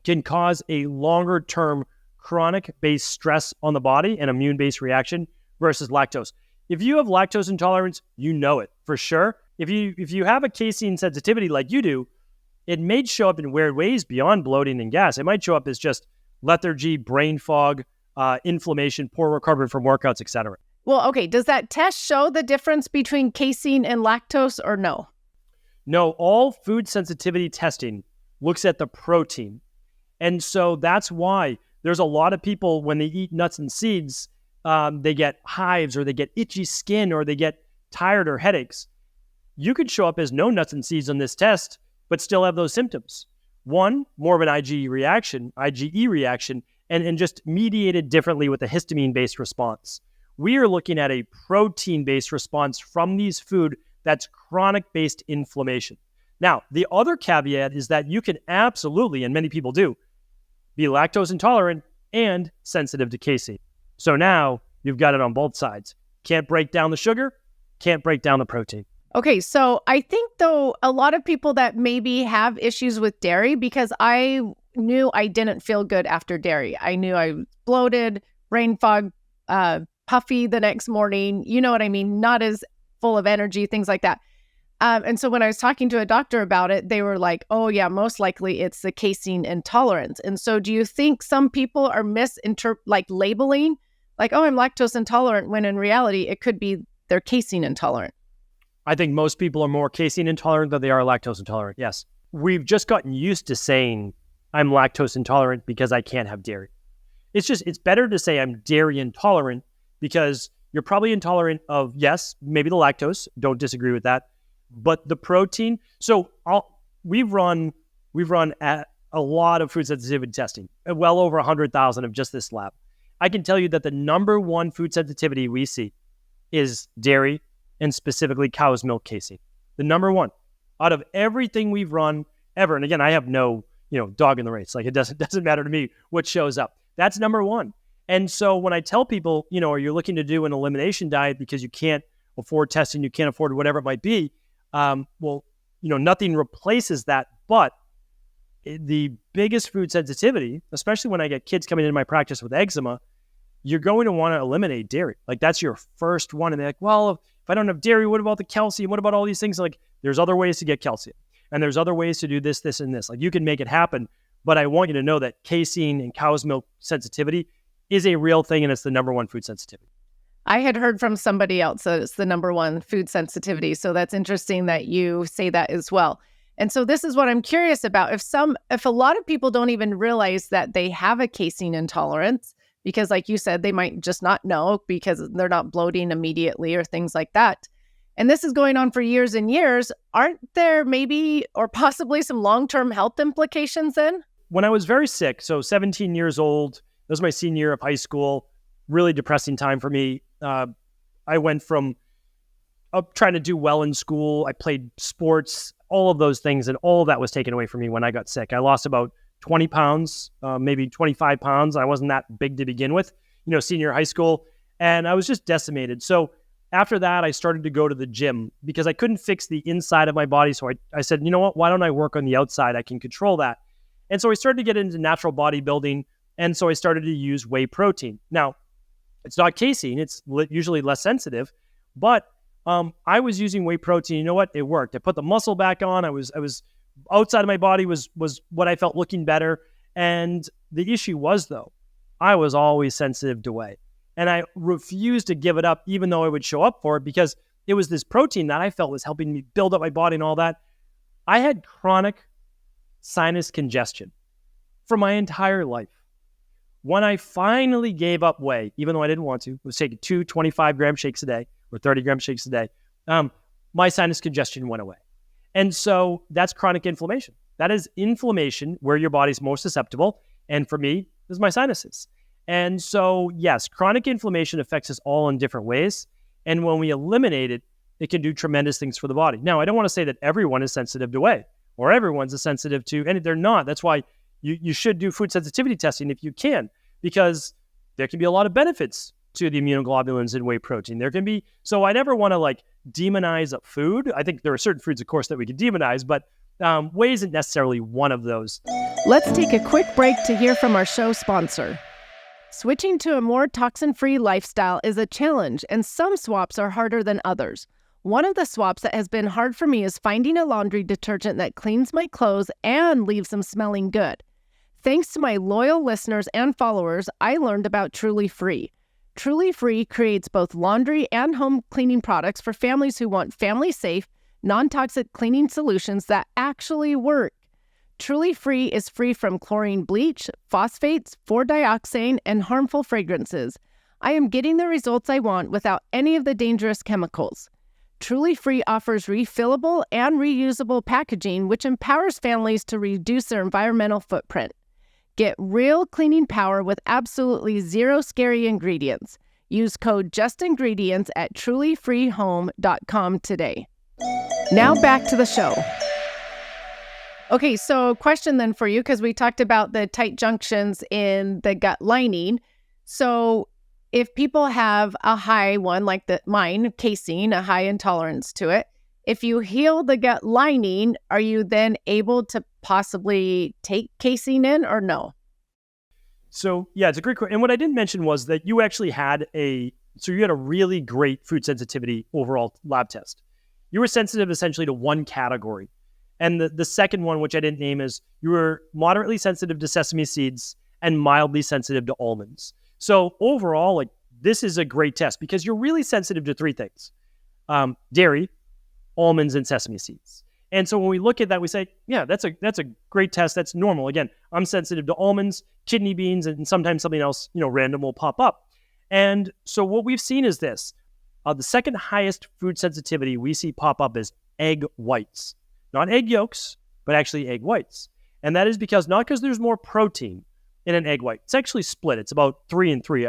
can cause a longer-term chronic-based stress on the body and immune-based reaction versus lactose. If you have lactose intolerance, you know it for sure. If you have a casein sensitivity like you do, it may show up in weird ways beyond bloating and gas. It might show up as just lethargy, brain fog, inflammation, poor recovery from workouts, etc. Well, okay. Does that test show the difference between casein and lactose or no? No, all food sensitivity testing looks at the protein. And so that's why there's a lot of people when they eat nuts and seeds, they get hives or they get itchy skin or they get tired or headaches. You could show up as no nuts and seeds on this test, but still have those symptoms. One, more of an IgE reaction, and just mediated differently with a histamine-based response. We are looking at a protein-based response from these food that's chronic-based inflammation. Now, the other caveat is that you can absolutely, and many people do, be lactose intolerant and sensitive to casein. So now you've got it on both sides. Can't break down the sugar, can't break down the protein. Okay, so I think, though, a lot of people that maybe have issues with dairy, because I knew I didn't feel good after dairy. I knew I was bloated, brain fog, puffy the next morning, you know what I mean? Not as full of energy, things like that. And so when I was talking to a doctor about it, they were like, oh yeah, most likely it's the casein intolerance. And so do you think some people are labeling, like, oh, I'm lactose intolerant, when in reality, it could be they're casein intolerant? I think most people are more casein intolerant than they are lactose intolerant, yes. We've just gotten used to saying I'm lactose intolerant because I can't have dairy. It's better to say I'm dairy intolerant because you're probably intolerant of, yes, maybe the lactose, don't disagree with that, but the protein. So we've run at a lot of food sensitivity testing, well over 100,000 of just this lab. I can tell you that the number one food sensitivity we see is dairy and specifically cow's milk casein. The number one out of everything we've run ever. And again, I have no dog in the race. Like it doesn't matter to me what shows up. That's number one. And so when I tell people, are you looking to do an elimination diet because you can't afford testing, you can't afford whatever it might be, nothing replaces that. But the biggest food sensitivity, especially when I get kids coming into my practice with eczema, you're going to want to eliminate dairy. Like that's your first one. And they're like, well, if I don't have dairy, what about the calcium? What about all these things? Like there's other ways to get calcium and there's other ways to do this, this, and this. Like you can make it happen. But I want you to know that casein and cow's milk sensitivity is a real thing. And it's the number one food sensitivity. I had heard from somebody else that it's the number one food sensitivity. So that's interesting that you say that as well. And so this is what I'm curious about. If a lot of people don't even realize that they have a casein intolerance, because like you said, they might just not know because they're not bloating immediately or things like that. And this is going on for years and years. Aren't there maybe or possibly some long-term health implications then? When I was very sick, so 17 years old, that was my senior year of high school, really depressing time for me. I went from trying to do well in school. I played sports, all of those things, and all of that was taken away from me when I got sick. I lost about 20 pounds, maybe 25 pounds. I wasn't that big to begin with, senior high school, and I was just decimated. So after that, I started to go to the gym because I couldn't fix the inside of my body. So I said, you know what, why don't I work on the outside? I can control that. And so I started to get into natural bodybuilding, and so I started to use whey protein. Now, it's not casein, it's usually less sensitive, but I was using whey protein. You know what? It worked. I put the muscle back on. I was outside of my body was what I felt looking better. And the issue was, though, I was always sensitive to whey. And I refused to give it up, even though I would show up for it, because it was this protein that I felt was helping me build up my body and all that. I had chronic sinus congestion for my entire life. When I finally gave up whey, even though I didn't want to, I was taking 2 25-gram shakes a day or 30-gram shakes a day, my sinus congestion went away. And so that's chronic inflammation. That is inflammation where your body's most susceptible. And for me, is my sinuses. And so, yes, chronic inflammation affects us all in different ways. And when we eliminate it, it can do tremendous things for the body. Now, I don't want to say that everyone is sensitive to whey or everyone's sensitive to, and they're not. That's why you should do food sensitivity testing if you can, because there can be a lot of benefits to the immunoglobulins in whey protein. There can be, so I never want to demonize a food. I think there are certain foods, of course, that we can demonize, but whey isn't necessarily one of those. Let's take a quick break to hear from our show sponsor. Switching to a more toxin-free lifestyle is a challenge, and some swaps are harder than others. One of the swaps that has been hard for me is finding a laundry detergent that cleans my clothes and leaves them smelling good. Thanks to my loyal listeners and followers, I learned about Truly Free. Truly Free creates both laundry and home cleaning products for families who want family-safe, non-toxic cleaning solutions that actually work. Truly Free is free from chlorine bleach, phosphates, 4-dioxane, and harmful fragrances. I am getting the results I want without any of the dangerous chemicals. Truly Free offers refillable and reusable packaging, which empowers families to reduce their environmental footprint. Get real cleaning power with absolutely zero scary ingredients. Use code JUSTINGREDIENTS at trulyfreehome.com today. Now back to the show. Okay, so question then for you, because we talked about the tight junctions in the gut lining. So if people have a high one, like mine, casein, a high intolerance to it, if you heal the gut lining, are you then able to possibly take casein in or no? So yeah, it's a great question. And what I didn't mention was that you actually had you had a really great food sensitivity overall lab test. You were sensitive essentially to one category. And the second one, which I didn't name, is you were moderately sensitive to sesame seeds and mildly sensitive to almonds. So overall, this is a great test because you're really sensitive to 3 things: dairy, almonds, and sesame seeds. And so when we look at that, we say, yeah, that's a great test. That's normal. Again, I'm sensitive to almonds, kidney beans, and sometimes something else, random will pop up. And so what we've seen is this. The second highest food sensitivity we see pop up is egg whites. Not egg yolks, but actually egg whites. And that is not because there's more protein in an egg white. It's actually split. It's about 3 and 3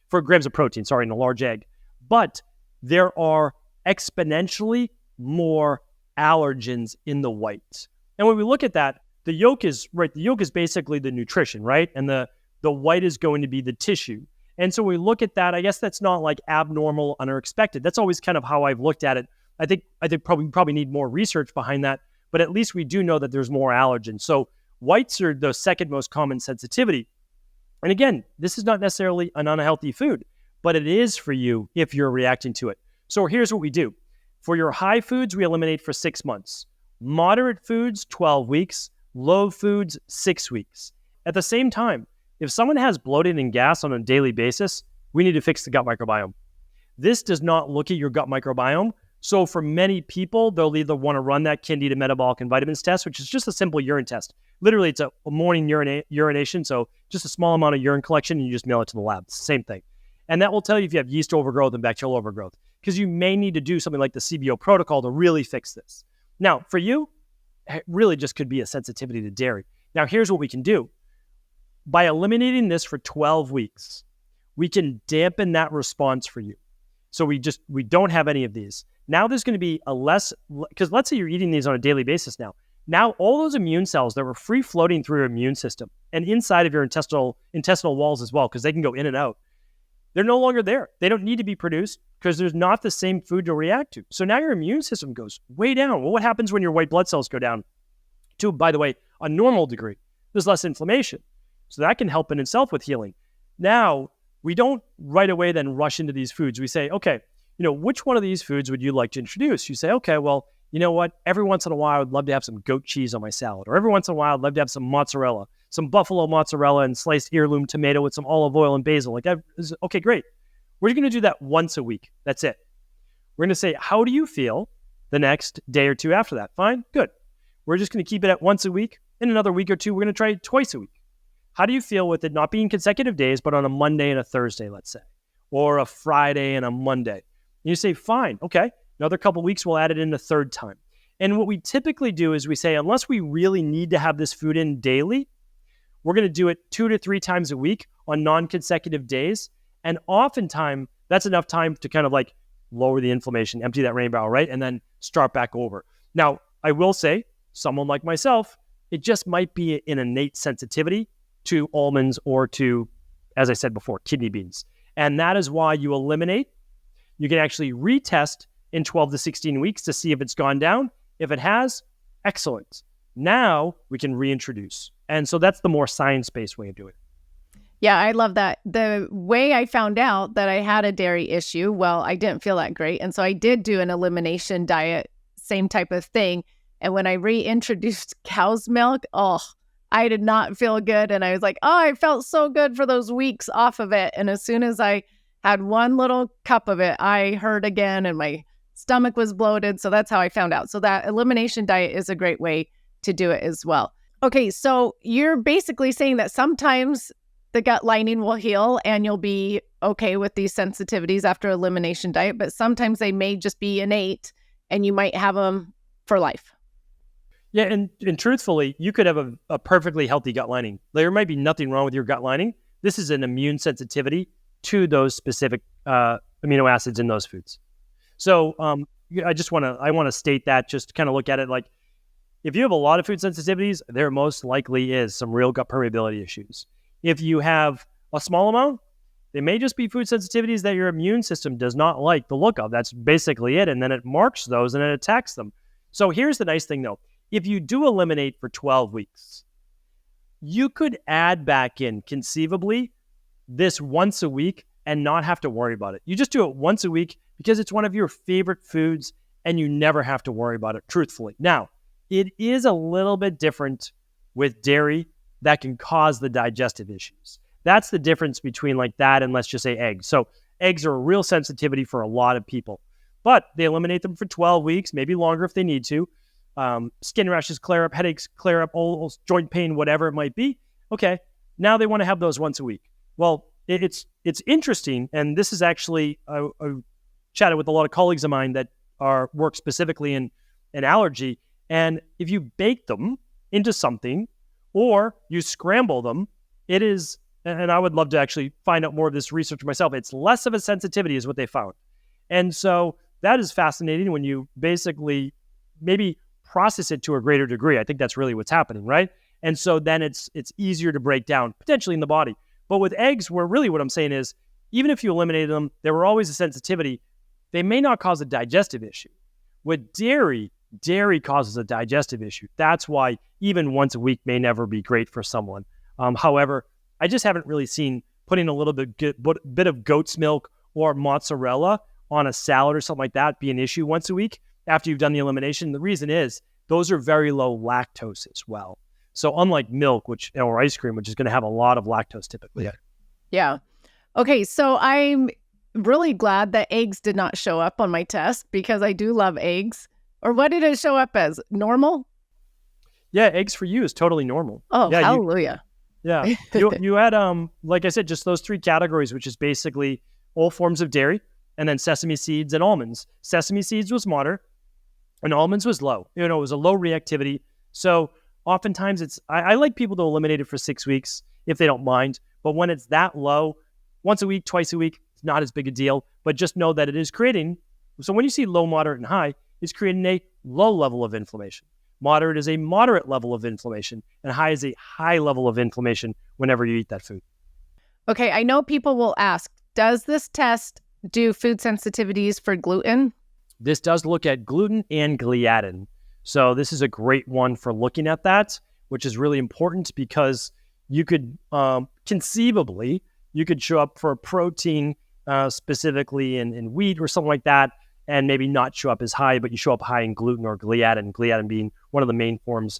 for grams of protein, in a large egg. But there are exponentially more allergens in the white. And when we look at that, the yolk is right. The yolk is basically the nutrition, right? And the white is going to be the tissue. And so when we look at that, I guess that's not like abnormal, unexpected. That's always kind of how I've looked at it. I think probably need more research behind that, but at least we do know that there's more allergens. So whites are the second most common sensitivity. And again, this is not necessarily an unhealthy food, but it is for you if you're reacting to it. So here's what we do. For your high foods, we eliminate for 6 months. Moderate foods, 12 weeks. Low foods, 6 weeks. At the same time, if someone has bloating and gas on a daily basis, we need to fix the gut microbiome. This does not look at your gut microbiome. So for many people, they'll either want to run that Candida metabolic and vitamins test, which is just a simple urine test. Literally, it's a morning urination, so just a small amount of urine collection, and you just mail it to the lab. It's the same thing. And that will tell you if you have yeast overgrowth and bacterial overgrowth, because you may need to do something like the Sibo protocol to really fix this. Now, for you, it really just could be a sensitivity to dairy. Now, here's what we can do. By eliminating this for 12 weeks, we can dampen that response for you. So we don't have any of these. Now there's going to be a less, because let's say you're eating these on a daily basis now. Now all those immune cells that were free floating through your immune system and inside of your intestinal walls as well, because they can go in and out, they're no longer there. They don't need to be produced because there's not the same food to react to. So now your immune system goes way down. Well, what happens when your white blood cells go down to, by the way, a normal degree? There's less inflammation. So that can help in itself with healing. Now, we don't right away then rush into these foods. We say, okay, which one of these foods would you like to introduce? You say, okay, well, you know what? Every once in a while, I'd love to have some goat cheese on my salad. Or every once in a while, I'd love to have some mozzarella, some buffalo mozzarella and sliced heirloom tomato with some olive oil and basil. Okay, great. We're going to do that once a week. That's it. We're going to say, how do you feel the next day or two after that? Fine, good. We're just going to keep it at once a week. In another week or two, we're going to try it twice a week. How do you feel with it not being consecutive days, but on a Monday and a Thursday, let's say, or a Friday and a Monday? And you say, fine, okay. Another couple of weeks, we'll add it in a third time. And what we typically do is we say, unless we really need to have this food in daily, we're going to do it 2 to 3 times a week on non-consecutive days. And oftentimes, that's enough time to kind of like lower the inflammation, empty that rain barrel, right? And then start back over. Now, I will say, someone like myself, it just might be an innate sensitivity to almonds or to, as I said before, kidney beans. And that is why you eliminate. You can actually retest in 12 to 16 weeks to see if it's gone down. If it has, excellent. Now we can reintroduce. And so that's the more science-based way of doing it. Yeah, I love that. The way I found out that I had a dairy issue, well, I didn't feel that great. And so I did do an elimination diet, same type of thing. And when I reintroduced cow's milk, I did not feel good. And I was like, I felt so good for those weeks off of it. And as soon as I had one little cup of it, I hurt again and my stomach was bloated. So that's how I found out. So that elimination diet is a great way to do it as well. Okay, so you're basically saying that sometimes the gut lining will heal and you'll be okay with these sensitivities after elimination diet, but sometimes they may just be innate and you might have them for life. Yeah, and truthfully, you could have a perfectly healthy gut lining. There might be nothing wrong with your gut lining. This is an immune sensitivity to those specific amino acids in those foods. So I want to state that, just to kind of look at it like, if you have a lot of food sensitivities, there most likely is some real gut permeability issues. If you have a small amount, they may just be food sensitivities that your immune system does not like the look of. That's basically it. And then it marks those and it attacks them. So here's the nice thing though. If you do eliminate for 12 weeks, you could add back in conceivably this once a week and not have to worry about it. You just do it once a week because it's one of your favorite foods and you never have to worry about it, truthfully. Now, it is a little bit different with dairy that can cause the digestive issues. That's the difference between like that and let's just say eggs. So eggs are a real sensitivity for a lot of people, but they eliminate them for 12 weeks, maybe longer if they need to. Skin rashes clear up, headaches clear up, joint pain, whatever it might be. Okay, now they want to have those once a week. Well, it's interesting, and this is actually I chatted with a lot of colleagues of mine that work specifically in allergy, and if you bake them into something or you scramble them, it is, and I would love to actually find out more of this research myself, it's less of a sensitivity is what they found. And so that is fascinating when you basically maybe process it to a greater degree. I think that's really what's happening, right? And so then it's easier to break down potentially in the body. But with eggs, where really what I'm saying is, even if you eliminated them, there were always a sensitivity. They may not cause a digestive issue. With dairy causes a digestive issue. That's why even once a week may never be great for someone. However, I just haven't really seen putting a little bit of goat's milk or mozzarella on a salad or something like that be an issue once a week after you've done the elimination. The reason is those are very low lactose as well. So unlike milk, or ice cream, which is going to have a lot of lactose typically. Yeah. Okay, so I'm really glad that eggs did not show up on my test because I do love eggs. Or what did it show up as? Normal? Yeah, eggs for you is totally normal. Oh, yeah, hallelujah. You had, like I said, just those three categories, which is basically all forms of dairy, and then sesame seeds and almonds. Sesame seeds was moderate, and almonds was low. It was a low reactivity. So oftentimes I like people to eliminate it for 6 weeks if they don't mind. But when it's that low, once a week, twice a week, it's not as big a deal. But just know that it is creating. So when you see low, moderate, and high, it's creating a low level of inflammation. Moderate is a moderate level of inflammation, and high is a high level of inflammation whenever you eat that food. Okay, I know people will ask, does this test do food sensitivities for gluten? This does look at gluten and gliadin. So this is a great one for looking at that, which is really important because you could conceivably, you could show up for a protein specifically in wheat or something like that, and maybe not show up as high, but you show up high in gluten or gliadin, gliadin being one of the main forms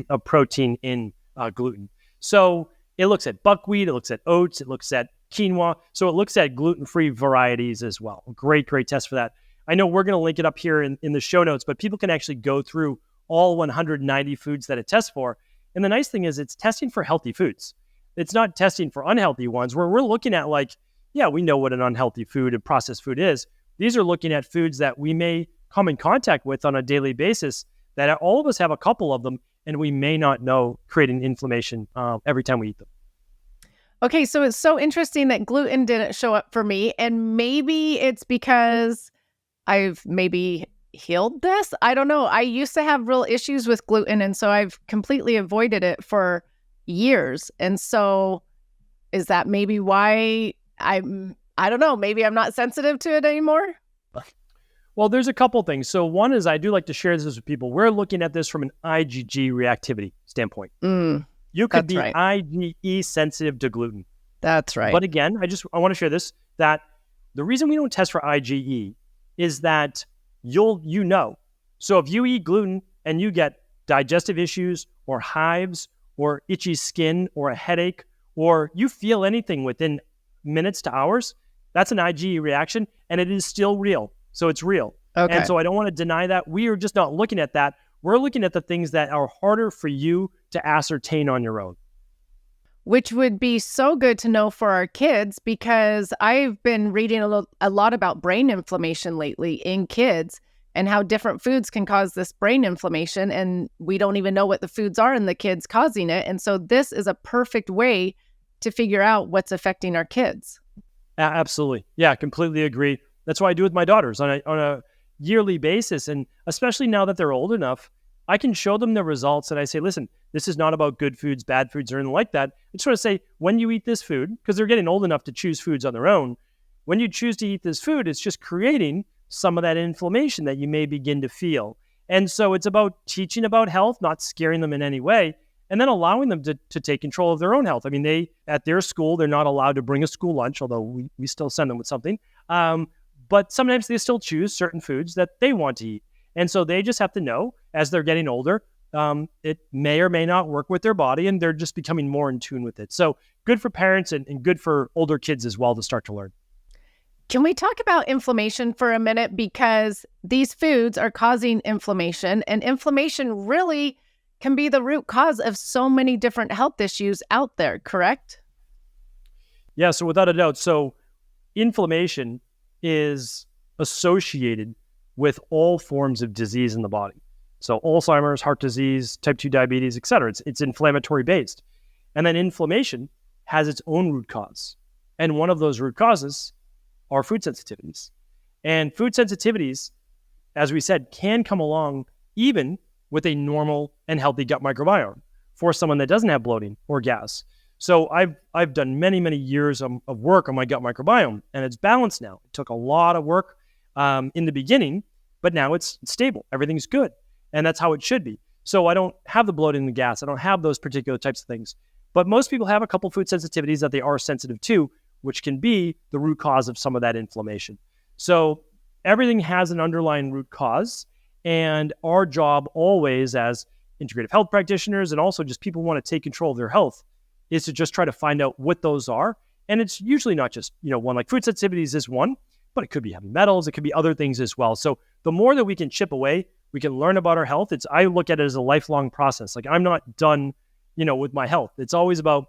of protein in gluten. So it looks at buckwheat, it looks at oats, it looks at quinoa. So it looks at gluten-free varieties as well. Great test for that. I know we're going to link it up here in the show notes, but people can actually go through all 190 foods that it tests for. And the nice thing is it's testing for healthy foods. It's not testing for unhealthy ones where we're looking at we know what an unhealthy food and processed food is. These are looking at foods that we may come in contact with on a daily basis, that all of us have a couple of them, and we may not know creating inflammation every time we eat them. Okay, so it's so interesting that gluten didn't show up for me, and maybe it's because I've maybe healed this. I don't know. I used to have real issues with gluten, and so I've completely avoided it for years. And so is that maybe why I don't know, maybe I'm not sensitive to it anymore? Well, there's a couple things. So one is I do like to share this with people. We're looking at this from an IgG reactivity standpoint. You could be right. IgE sensitive to gluten. That's right. But again, I want to share this, that the reason we don't test for IgE is that you know. So if you eat gluten and you get digestive issues or hives or itchy skin or a headache, or you feel anything within minutes to hours, that's an IgE reaction, and it is still real. So it's real. Okay. And so I don't want to deny that. We are just not looking at that. We're looking at the things that are harder for you to ascertain on your own. Which would be so good to know for our kids, because I've been reading a lot about brain inflammation lately in kids and how different foods can cause this brain inflammation, and we don't even know what the foods are in the kids causing it. And so this is a perfect way to figure out what's affecting our kids. Absolutely. Yeah, completely agree. That's what I do with my daughters on a yearly basis. And especially now that they're old enough, I can show them the results and I say, listen, this is not about good foods, bad foods, or anything like that. I just want to say, when you eat this food, because they're getting old enough to choose foods on their own, when you choose to eat this food, it's just creating some of that inflammation that you may begin to feel. And so it's about teaching about health, not scaring them in any way, and then allowing them to take control of their own health. I mean, at their school, they're not allowed to bring a school lunch, although we still send them with something. But sometimes they still choose certain foods that they want to eat. And so they just have to know, as they're getting older, it may or may not work with their body, and they're just becoming more in tune with it. So good for parents and good for older kids as well to start to learn. Can we talk about inflammation for a minute? Because these foods are causing inflammation, and inflammation really can be the root cause of so many different health issues out there, correct? Yeah, so without a doubt. So inflammation is associated with all forms of disease in the body. So Alzheimer's, heart disease, type 2 diabetes, et cetera. It's inflammatory based. And then inflammation has its own root cause. And one of those root causes are food sensitivities. And food sensitivities, as we said, can come along even with a normal and healthy gut microbiome for someone that doesn't have bloating or gas. So I've done many, many years of work on my gut microbiome, and it's balanced now. It took a lot of work in the beginning, but now it's stable. Everything's good. And that's how it should be. So I don't have the bloating and the gas. I don't have those particular types of things. But most people have a couple food sensitivities that they are sensitive to, which can be the root cause of some of that inflammation. So everything has an underlying root cause. And our job always as integrative health practitioners and also just people who want to take control of their health is to just try to find out what those are. And it's usually not just, one, like food sensitivities is one, but it could be heavy metals. It could be other things as well. So the more that we can chip away, we can learn about our health. I look at it as a lifelong process. Like I'm not done, with my health. It's always about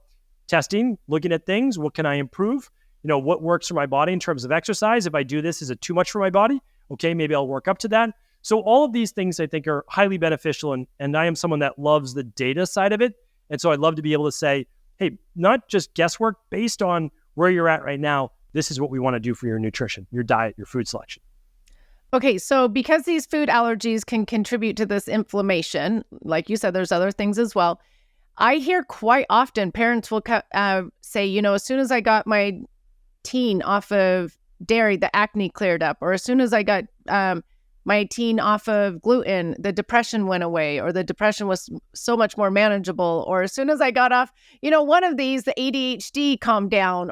testing, looking at things. What can I improve? What works for my body in terms of exercise? If I do this, is it too much for my body? Okay, maybe I'll work up to that. So all of these things I think are highly beneficial. And I am someone that loves the data side of it. And so I'd love to be able to say, hey, not just guesswork based on where you're at right now. This is what we want to do for your nutrition, your diet, your food selection. Okay, so because these food allergies can contribute to this inflammation, like you said, there's other things as well. I hear quite often parents will say, as soon as I got my teen off of dairy, the acne cleared up, or as soon as I got my teen off of gluten, the depression went away, or the depression was so much more manageable, or as soon as I got off, one of these, the ADHD calmed down,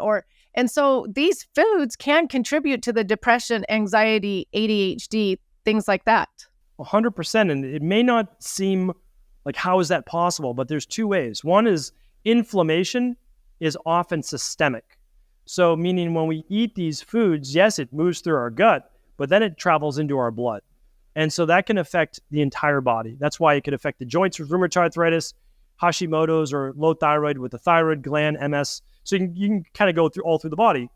and so these foods can contribute to the depression, anxiety, ADHD, things like that. 100%. And it may not seem like, how is that possible? But there's two ways. One is inflammation is often systemic. So meaning when we eat these foods, yes, it moves through our gut, but then it travels into our blood. And so that can affect the entire body. That's why it could affect the joints with rheumatoid arthritis, Hashimoto's, or low thyroid with the thyroid gland, MS. So you can kind of go all through the body.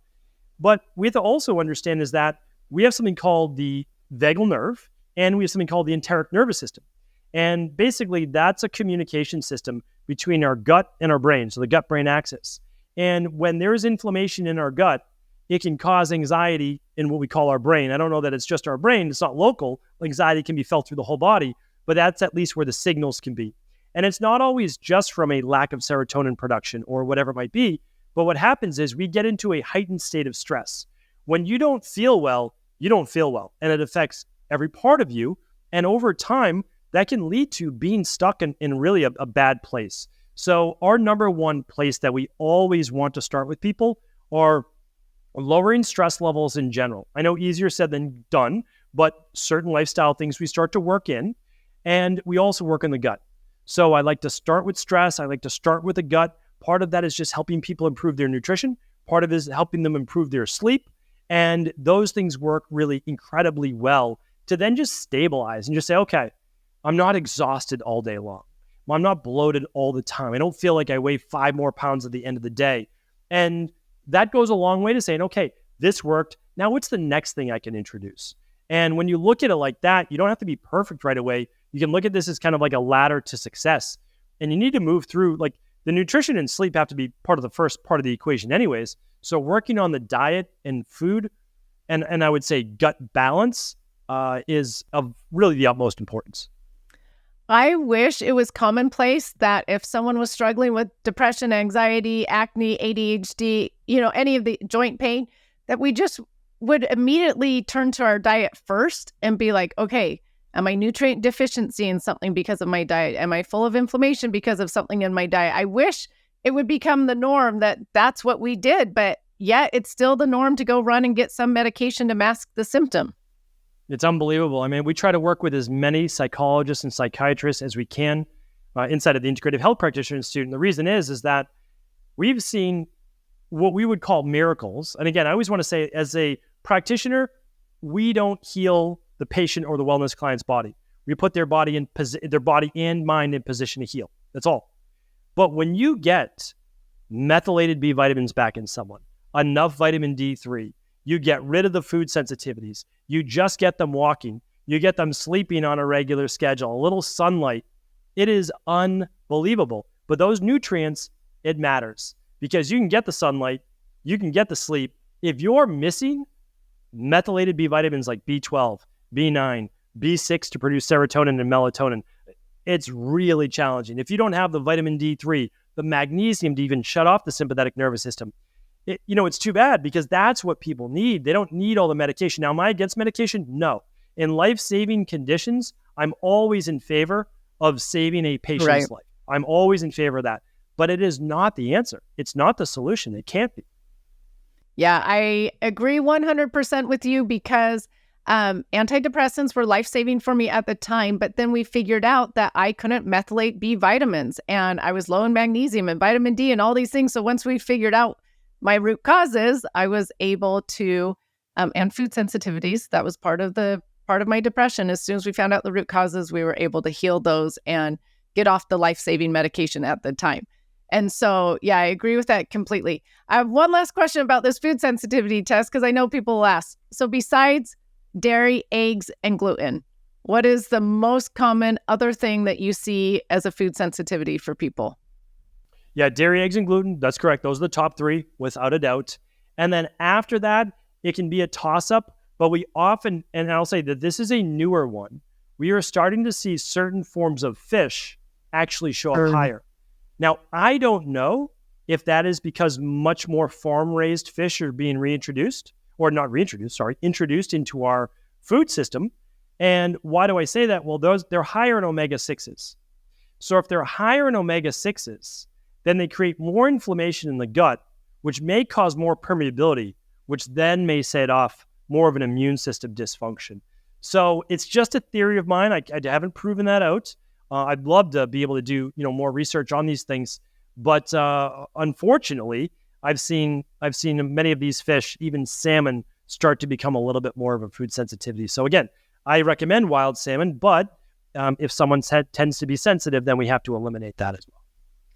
But we have to also understand is that we have something called the vagal nerve, and we have something called the enteric nervous system. And basically, that's a communication system between our gut and our brain, so the gut-brain axis. And when there's inflammation in our gut, it can cause anxiety in what we call our brain. I don't know that it's just our brain. It's not local. Anxiety can be felt through the whole body, but that's at least where the signals can be. And it's not always just from a lack of serotonin production or whatever it might be, but what happens is we get into a heightened state of stress. When you don't feel well, you don't feel well, and it affects every part of you. And over time, that can lead to being stuck in really a bad place. So our number one place that we always want to start with people are lowering stress levels in general. I know easier said than done, but certain lifestyle things we start to work in, and we also work in the gut. So I like to start with stress. I like to start with the gut. Part of that is just helping people improve their nutrition. Part of it is helping them improve their sleep. And those things work really incredibly well to then just stabilize and just say, okay, I'm not exhausted all day long. I'm not bloated all the time. I don't feel like I weigh 5 more pounds at the end of the day. And that goes a long way to saying, okay, this worked. Now what's the next thing I can introduce? And when you look at it like that, you don't have to be perfect right away. You can look at this as kind of like a ladder to success. And you need to move through, like the nutrition and sleep have to be part of the first part of the equation anyways. So working on the diet and food, and I would say gut balance is of really the utmost importance. I wish it was commonplace that if someone was struggling with depression, anxiety, acne, ADHD, any of the joint pain, that we just would immediately turn to our diet first and be like, okay, am I nutrient deficiency in something because of my diet? Am I full of inflammation because of something in my diet? I wish it would become the norm that that's what we did, but yet it's still the norm to go run and get some medication to mask the symptom. It's unbelievable. I mean, we try to work with as many psychologists and psychiatrists as we can inside of the Integrative Health Practitioner Institute. And the reason is that we've seen what we would call miracles. And again, I always want to say, as a practitioner, we don't heal the patient or the wellness client's body. We put their body and mind in position to heal. That's all. But when you get methylated B vitamins back in someone, enough vitamin D3, you get rid of the food sensitivities, you just get them walking, you get them sleeping on a regular schedule, a little sunlight, it is unbelievable. But those nutrients, it matters because you can get the sunlight, you can get the sleep. If you're missing methylated B vitamins like B12, B9, B6 to produce serotonin and melatonin, it's really challenging. If you don't have the vitamin D3, the magnesium to even shut off the sympathetic nervous system, it's too bad, because that's what people need. They don't need all the medication. Now, am I against medication? No. In life-saving conditions, I'm always in favor of saving a patient's life. I'm always in favor of that. But it is not the answer. It's not the solution. It can't be. Yeah, I agree 100% with you, because antidepressants were life-saving for me at the time, but then we figured out that I couldn't methylate B vitamins, and I was low in magnesium and vitamin D and all these things. So once we figured out my root causes, I was able to, and food sensitivities, that was part of my depression. As soon as we found out the root causes, we were able to heal those and get off the life-saving medication at the time. And so, yeah, I agree with that completely. I have one last question about this food sensitivity test, because I know people will ask. So besides dairy, eggs, and gluten, what is the most common other thing that you see as a food sensitivity for people? Yeah, dairy, eggs, and gluten. That's correct. Those are the top three, without a doubt. And then after that, it can be a toss-up, but we often, and I'll say that this is a newer one, we are starting to see certain forms of fish actually show up higher. Now, I don't know if that is because much more farm-raised fish are being introduced into our food system. And why do I say that? Well, they're higher in omega-6s. So if they're higher in omega-6s, then they create more inflammation in the gut, which may cause more permeability, which then may set off more of an immune system dysfunction. So it's just a theory of mine. I haven't proven that out. I'd love to be able to do more research on these things, but unfortunately, I've seen many of these fish, even salmon, start to become a little bit more of a food sensitivity. So again, I recommend wild salmon, but if someone tends to be sensitive, then we have to eliminate that as well.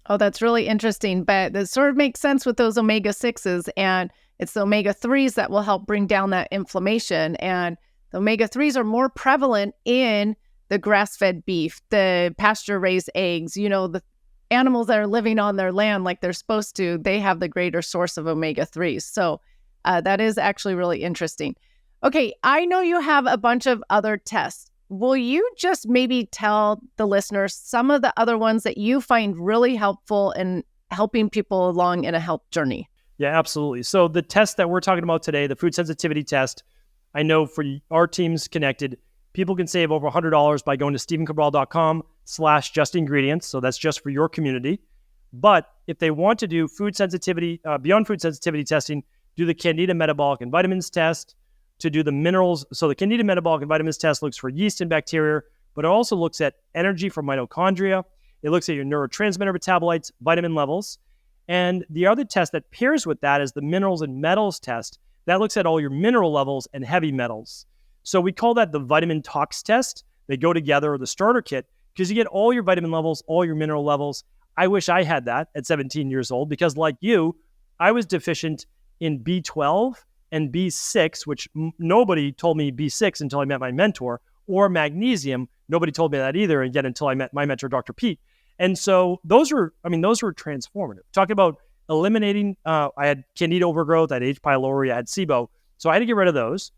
Oh, that's really interesting. But that sort of makes sense with those omega-6s, and it's the omega-3s that will help bring down that inflammation. And the omega-3s are more prevalent in the grass-fed beef, the pasture-raised eggs, the animals that are living on their land like they're supposed to, they have the greater source of omega-3s. So that is actually really interesting. Okay, I know you have a bunch of other tests. Will you just maybe tell the listeners some of the other ones that you find really helpful in helping people along in a health journey? Yeah, absolutely. So the test that we're talking about today, the food sensitivity test, I know for our teams connected, people can save over $100 by going to stevencabral.com/justingredients. So that's just for your community. But if they want to do food sensitivity, beyond food sensitivity testing, do the Candida metabolic and vitamins test, to do the minerals. So the Candida metabolic and vitamins test looks for yeast and bacteria, but it also looks at energy from mitochondria. It looks at your neurotransmitter metabolites, vitamin levels. And the other test that pairs with that is the minerals and metals test. That looks at all your mineral levels and heavy metals. So we call that the vitamin tox test. They go together, or the starter kit, because you get all your vitamin levels, all your mineral levels. I wish I had that at 17 years old, because like you, I was deficient in B12 and B6, which nobody told me B6 until I met my mentor, or magnesium. Nobody told me that either, again, until I met my mentor, Dr. Pete. And so those were transformative. Talking about eliminating, I had Candida overgrowth, I had H. pylori, I had Sibo. So I had to get rid of those.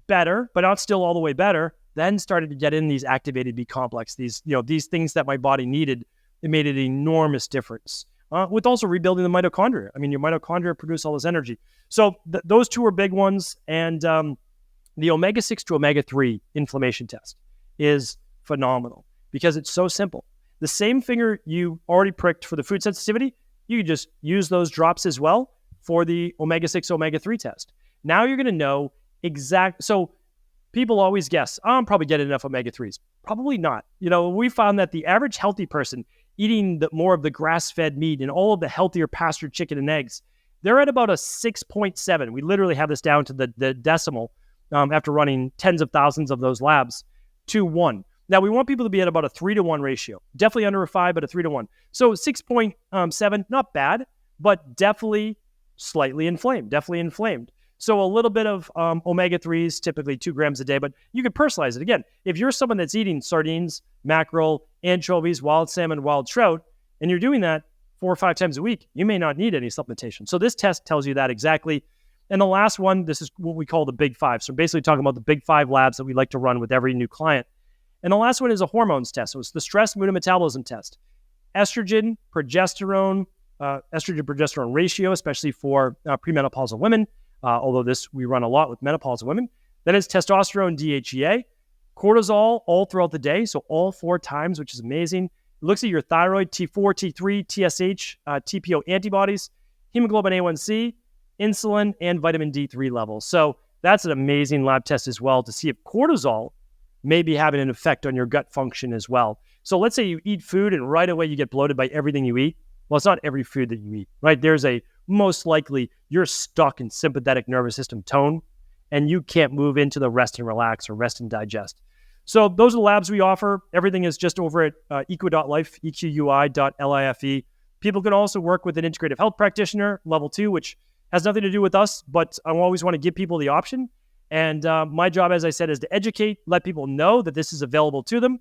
Better, but not still all the way better. Then started to get in these activated B complex, these things that my body needed. It made an enormous difference. With also rebuilding the mitochondria. I mean, your mitochondria produce all this energy. So those two are big ones. And the omega-6 to omega-3 inflammation test is phenomenal, because it's so simple. The same finger you already pricked for the food sensitivity, you can just use those drops as well for the omega-6 omega-3 test. Now you're going to know so people always guess, I'm probably getting enough omega-3s. Probably not. We found that the average healthy person eating more of the grass-fed meat and all of the healthier pastured chicken and eggs, they're at about a 6.7. We literally have this down to the decimal after running tens of thousands of those labs to 1. Now, we want people to be at about a 3-to-1 ratio. Definitely under a 5, but a 3-to-1. So 6.7, not bad, but definitely slightly inflamed. So a little bit of omega-3s, typically 2 grams a day, but you can personalize it. Again, if you're someone that's eating sardines, mackerel, anchovies, wild salmon, wild trout, and you're doing that 4 or 5 times a week, you may not need any supplementation. So this test tells you that exactly. And the last one, this is what we call the big 5. So we're basically talking about the big 5 labs that we like to run with every new client. And the last one is a hormones test. So it's the stress, mood, and metabolism test. Estrogen, progesterone ratio, especially for premenopausal women, although this we run a lot with menopausal women. Then it's testosterone, DHEA, cortisol all throughout the day, so all 4 times, which is amazing. It looks at your thyroid, T4, T3, TSH, TPO antibodies, hemoglobin A1C, insulin, and vitamin D3 levels. So that's an amazing lab test as well to see if cortisol may be having an effect on your gut function as well. So let's say you eat food and right away you get bloated by everything you eat. Well, it's not every food that you eat, right? There's a most likely you're stuck in sympathetic nervous system tone and you can't move into the rest and relax or rest and digest. So those are the labs we offer. Everything is just over at equi.life, equi.life. People can also work with an integrative health practitioner, level 2, which has nothing to do with us, but I always want to give people the option. And my job, as I said, is to educate, let people know that this is available to them.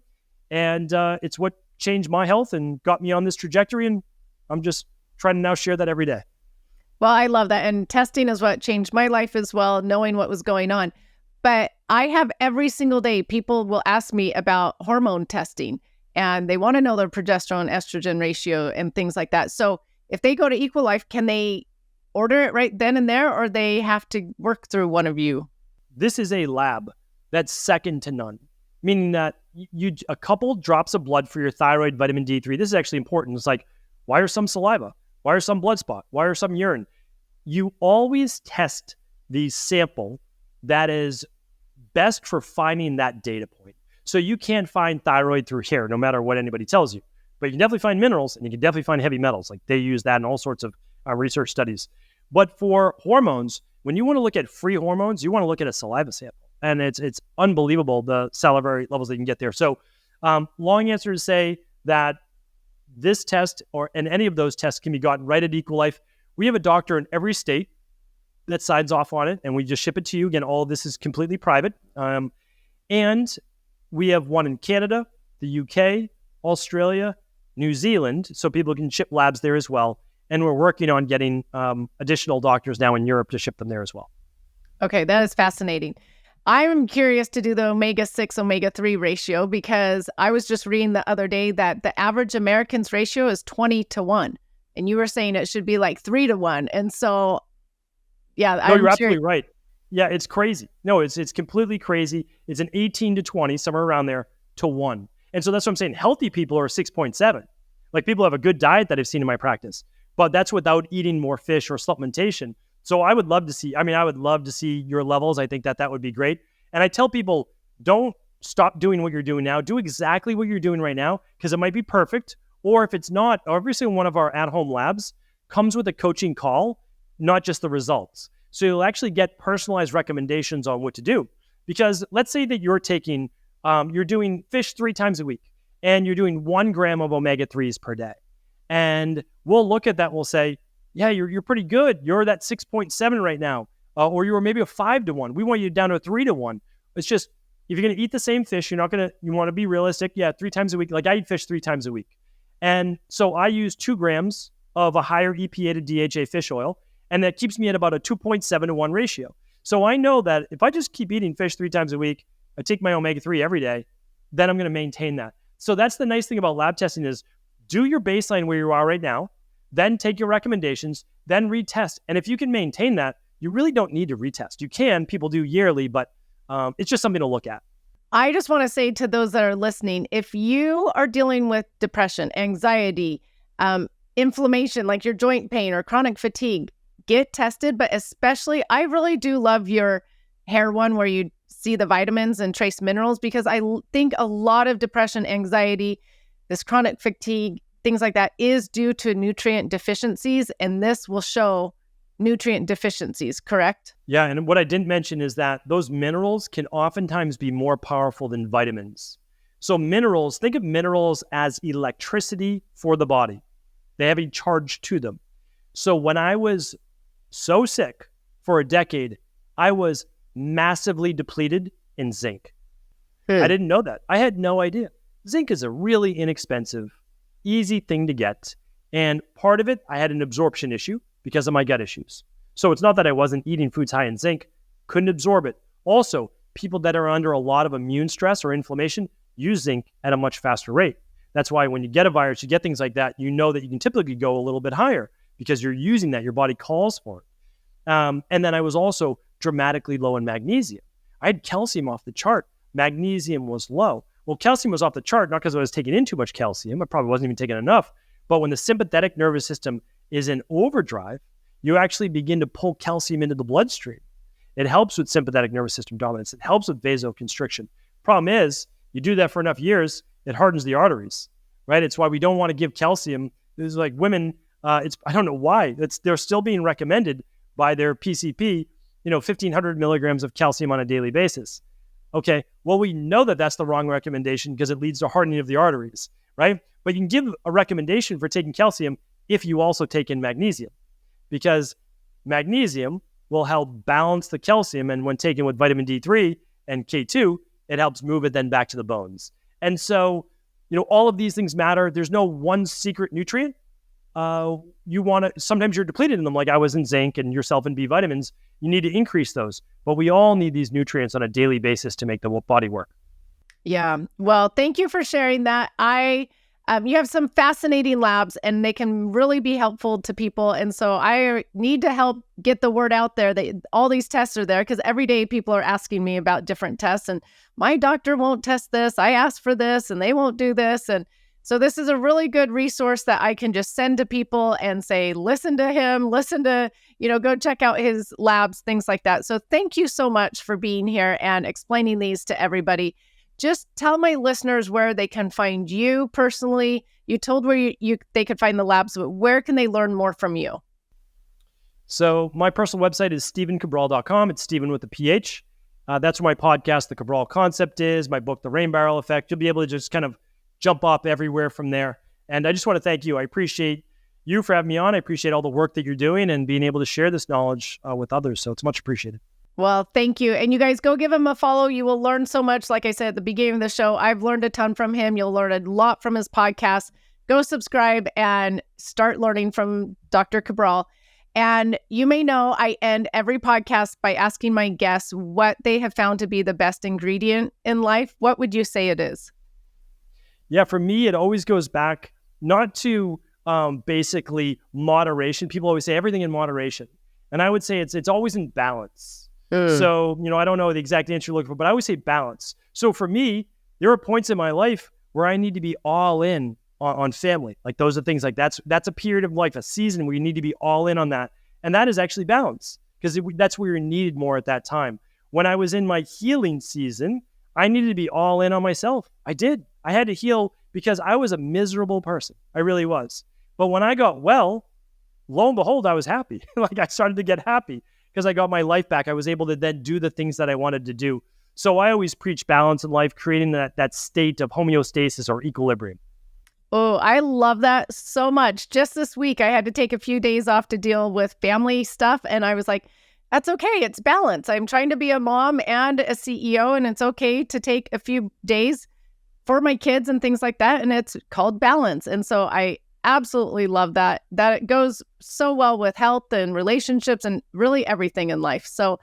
And it's what changed my health and got me on this trajectory. And I'm just trying to now share that every day. Well, I love that. And testing is what changed my life as well, knowing what was going on. But I have every single day, people will ask me about hormone testing and they want to know their progesterone estrogen ratio and things like that. So if they go to EquiLife, can they order it right then and there, or they have to work through one of you? This is a lab that's second to none, meaning that a couple drops of blood for your thyroid, vitamin D3. This is actually important. It's like, why are some saliva? Why are some blood spot? Why are some urine? You always test the sample that is best for finding that data point. So you can't find thyroid through hair, no matter what anybody tells you. But you can definitely find minerals, and you can definitely find heavy metals. Like they use that in all sorts of research studies. But for hormones, when you want to look at free hormones, you want to look at a saliva sample. And it's unbelievable, the salivary levels that you can get there. So long answer to say that this test and any of those tests can be gotten right at EquiLife. We have a doctor in every state that signs off on it, and we just ship it to you. Again, all of this is completely private. And we have one in Canada, the UK, Australia, New Zealand, so people can ship labs there as well. And we're working on getting additional doctors now in Europe to ship them there as well. Okay, that is fascinating. I'm curious to do the omega-6, omega-3 ratio because I was just reading the other day that the average American's ratio is 20-1. And you were saying it should be like 3-1. And so, yeah. No, you're absolutely right. Yeah, it's crazy. No, it's completely crazy. It's an 18-20, somewhere around there, to 1. And so that's what I'm saying. Healthy people are 6.7. Like people have a good diet that I've seen in my practice. But that's without eating more fish or supplementation. So I would love to see your levels. I think that would be great. And I tell people, don't stop doing what you're doing now. Do exactly what you're doing right now, because it might be perfect. Or if it's not, every single one of our at-home labs comes with a coaching call, not just the results. So you'll actually get personalized recommendations on what to do. Because let's say that you're doing fish 3 times a week, and you're doing 1 gram of omega-3s per day. And we'll look at that, we'll say, yeah, you're pretty good. You're that 6.7 right now. Or you were maybe a 5-1. We want you down to a 3-1. It's just, if you're going to eat the same fish, you want to be realistic. Yeah, 3 times a week. Like I eat fish 3 times a week. And so I use 2 grams of a higher EPA to DHA fish oil. And that keeps me at about a 2.7-1 ratio. So I know that if I just keep eating fish 3 times a week, I take my omega-3 every day, then I'm going to maintain that. So that's the nice thing about lab testing is do your baseline where you are right now, then take your recommendations, then retest. And if you can maintain that, you really don't need to retest. You can, people do yearly, but it's just something to look at. I just want to say to those that are listening, if you are dealing with depression, anxiety, inflammation, like your joint pain or chronic fatigue, get tested. But especially, I really do love your hair one where you see the vitamins and trace minerals, because I think a lot of depression, anxiety, this chronic fatigue, things like that is due to nutrient deficiencies. And this will show nutrient deficiencies, correct? Yeah, and what I didn't mention is that those minerals can oftentimes be more powerful than vitamins. So minerals, think of minerals as electricity for the body. They have a charge to them. So when I was so sick for a decade, I was massively depleted in zinc. I didn't know that. I had no idea. Zinc is a really inexpensive, easy thing to get. And part of it, I had an absorption issue because of my gut issues. So it's not that I wasn't eating foods high in zinc, couldn't absorb it. Also, people that are under a lot of immune stress or inflammation use zinc at a much faster rate. That's why when you get a virus, you get things like that, you know that you can typically go a little bit higher because you're using that. Your body calls for it. And then I was also dramatically low in magnesium. I had calcium off the chart. Magnesium was low. Well, calcium was off the chart, not because I was taking in too much calcium. I probably wasn't even taking enough. But when the sympathetic nervous system is in overdrive, you actually begin to pull calcium into the bloodstream. It helps with sympathetic nervous system dominance. It helps with vasoconstriction. Problem is, you do that for enough years, it hardens the arteries, right? It's why we don't want to give calcium. This is like women, I don't know why. They're still being recommended by their PCP, 1,500 milligrams of calcium on a daily basis. Okay, well, we know that that's the wrong recommendation because it leads to hardening of the arteries, right? But you can give a recommendation for taking calcium if you also take in magnesium, because magnesium will help balance the calcium. And when taken with vitamin D3 and K2, it helps move it then back to the bones. And so, all of these things matter. There's no one secret nutrient. Sometimes you're depleted in them, like I was in zinc and yourself in B vitamins. You need to increase those. But we all need these nutrients on a daily basis to make the body work. Yeah. Well, thank you for sharing that. You have some fascinating labs and they can really be helpful to people. And so I need to help get the word out there that all these tests are there, because every day people are asking me about different tests and my doctor won't test this. I asked for this and they won't do this. And so this is a really good resource that I can just send to people and say, listen to him, go check out his labs, things like that. So thank you so much for being here and explaining these to everybody. Just tell my listeners where they can find you personally. You told where they could find the labs, but where can they learn more from you? So my personal website is stevencabral.com. It's Steven with a PH. That's where my podcast, The Cabral Concept, is. My book, The Rain Barrel Effect. You'll be able to just kind of jump up everywhere from there. And I just want to thank you. I appreciate you for having me on. I appreciate all the work that you're doing and being able to share this knowledge with others. So it's much appreciated. Well, thank you. And you guys go give him a follow. You will learn so much. Like I said at the beginning of the show, I've learned a ton from him. You'll learn a lot from his podcast. Go subscribe and start learning from Dr. Cabral. And you may know I end every podcast by asking my guests what they have found to be the best ingredient in life. What would you say it is? Yeah, for me, it always goes back not to basically moderation. People always say everything in moderation. And I would say it's always in balance. So, I don't know the exact answer you're looking for, but I always say balance. So for me, there are points in my life where I need to be all in on family. Like those are things like that's a period of life, a season where you need to be all in on that. And that is actually balance, because that's where you're needed more at that time. When I was in my healing season, I needed to be all in on myself. I did. I had to heal because I was a miserable person. I really was. But when I got well, lo and behold, I was happy. Like I started to get happy because I got my life back. I was able to then do the things that I wanted to do. So I always preach balance in life, creating that state of homeostasis or equilibrium. Oh, I love that so much. Just this week, I had to take a few days off to deal with family stuff. And I was like, that's okay. It's balance. I'm trying to be a mom and a CEO, and it's okay to take a few days for my kids and things like that. And it's called balance. And so I absolutely love that it goes so well with health and relationships and really everything in life. So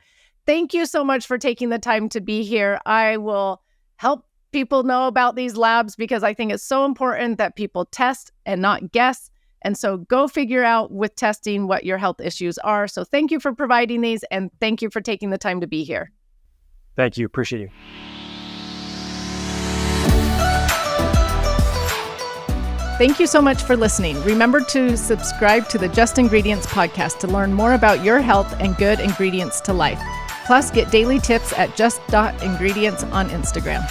thank you so much for taking the time to be here. I will help people know about these labs because I think it's so important that people test and not guess. And so go figure out with testing what your health issues are. So thank you for providing these, and thank you for taking the time to be here. Thank you. Appreciate you. Thank you so much for listening. Remember to subscribe to the Just Ingredients podcast to learn more about your health and good ingredients to life. Plus, get daily tips at just.ingredients on Instagram.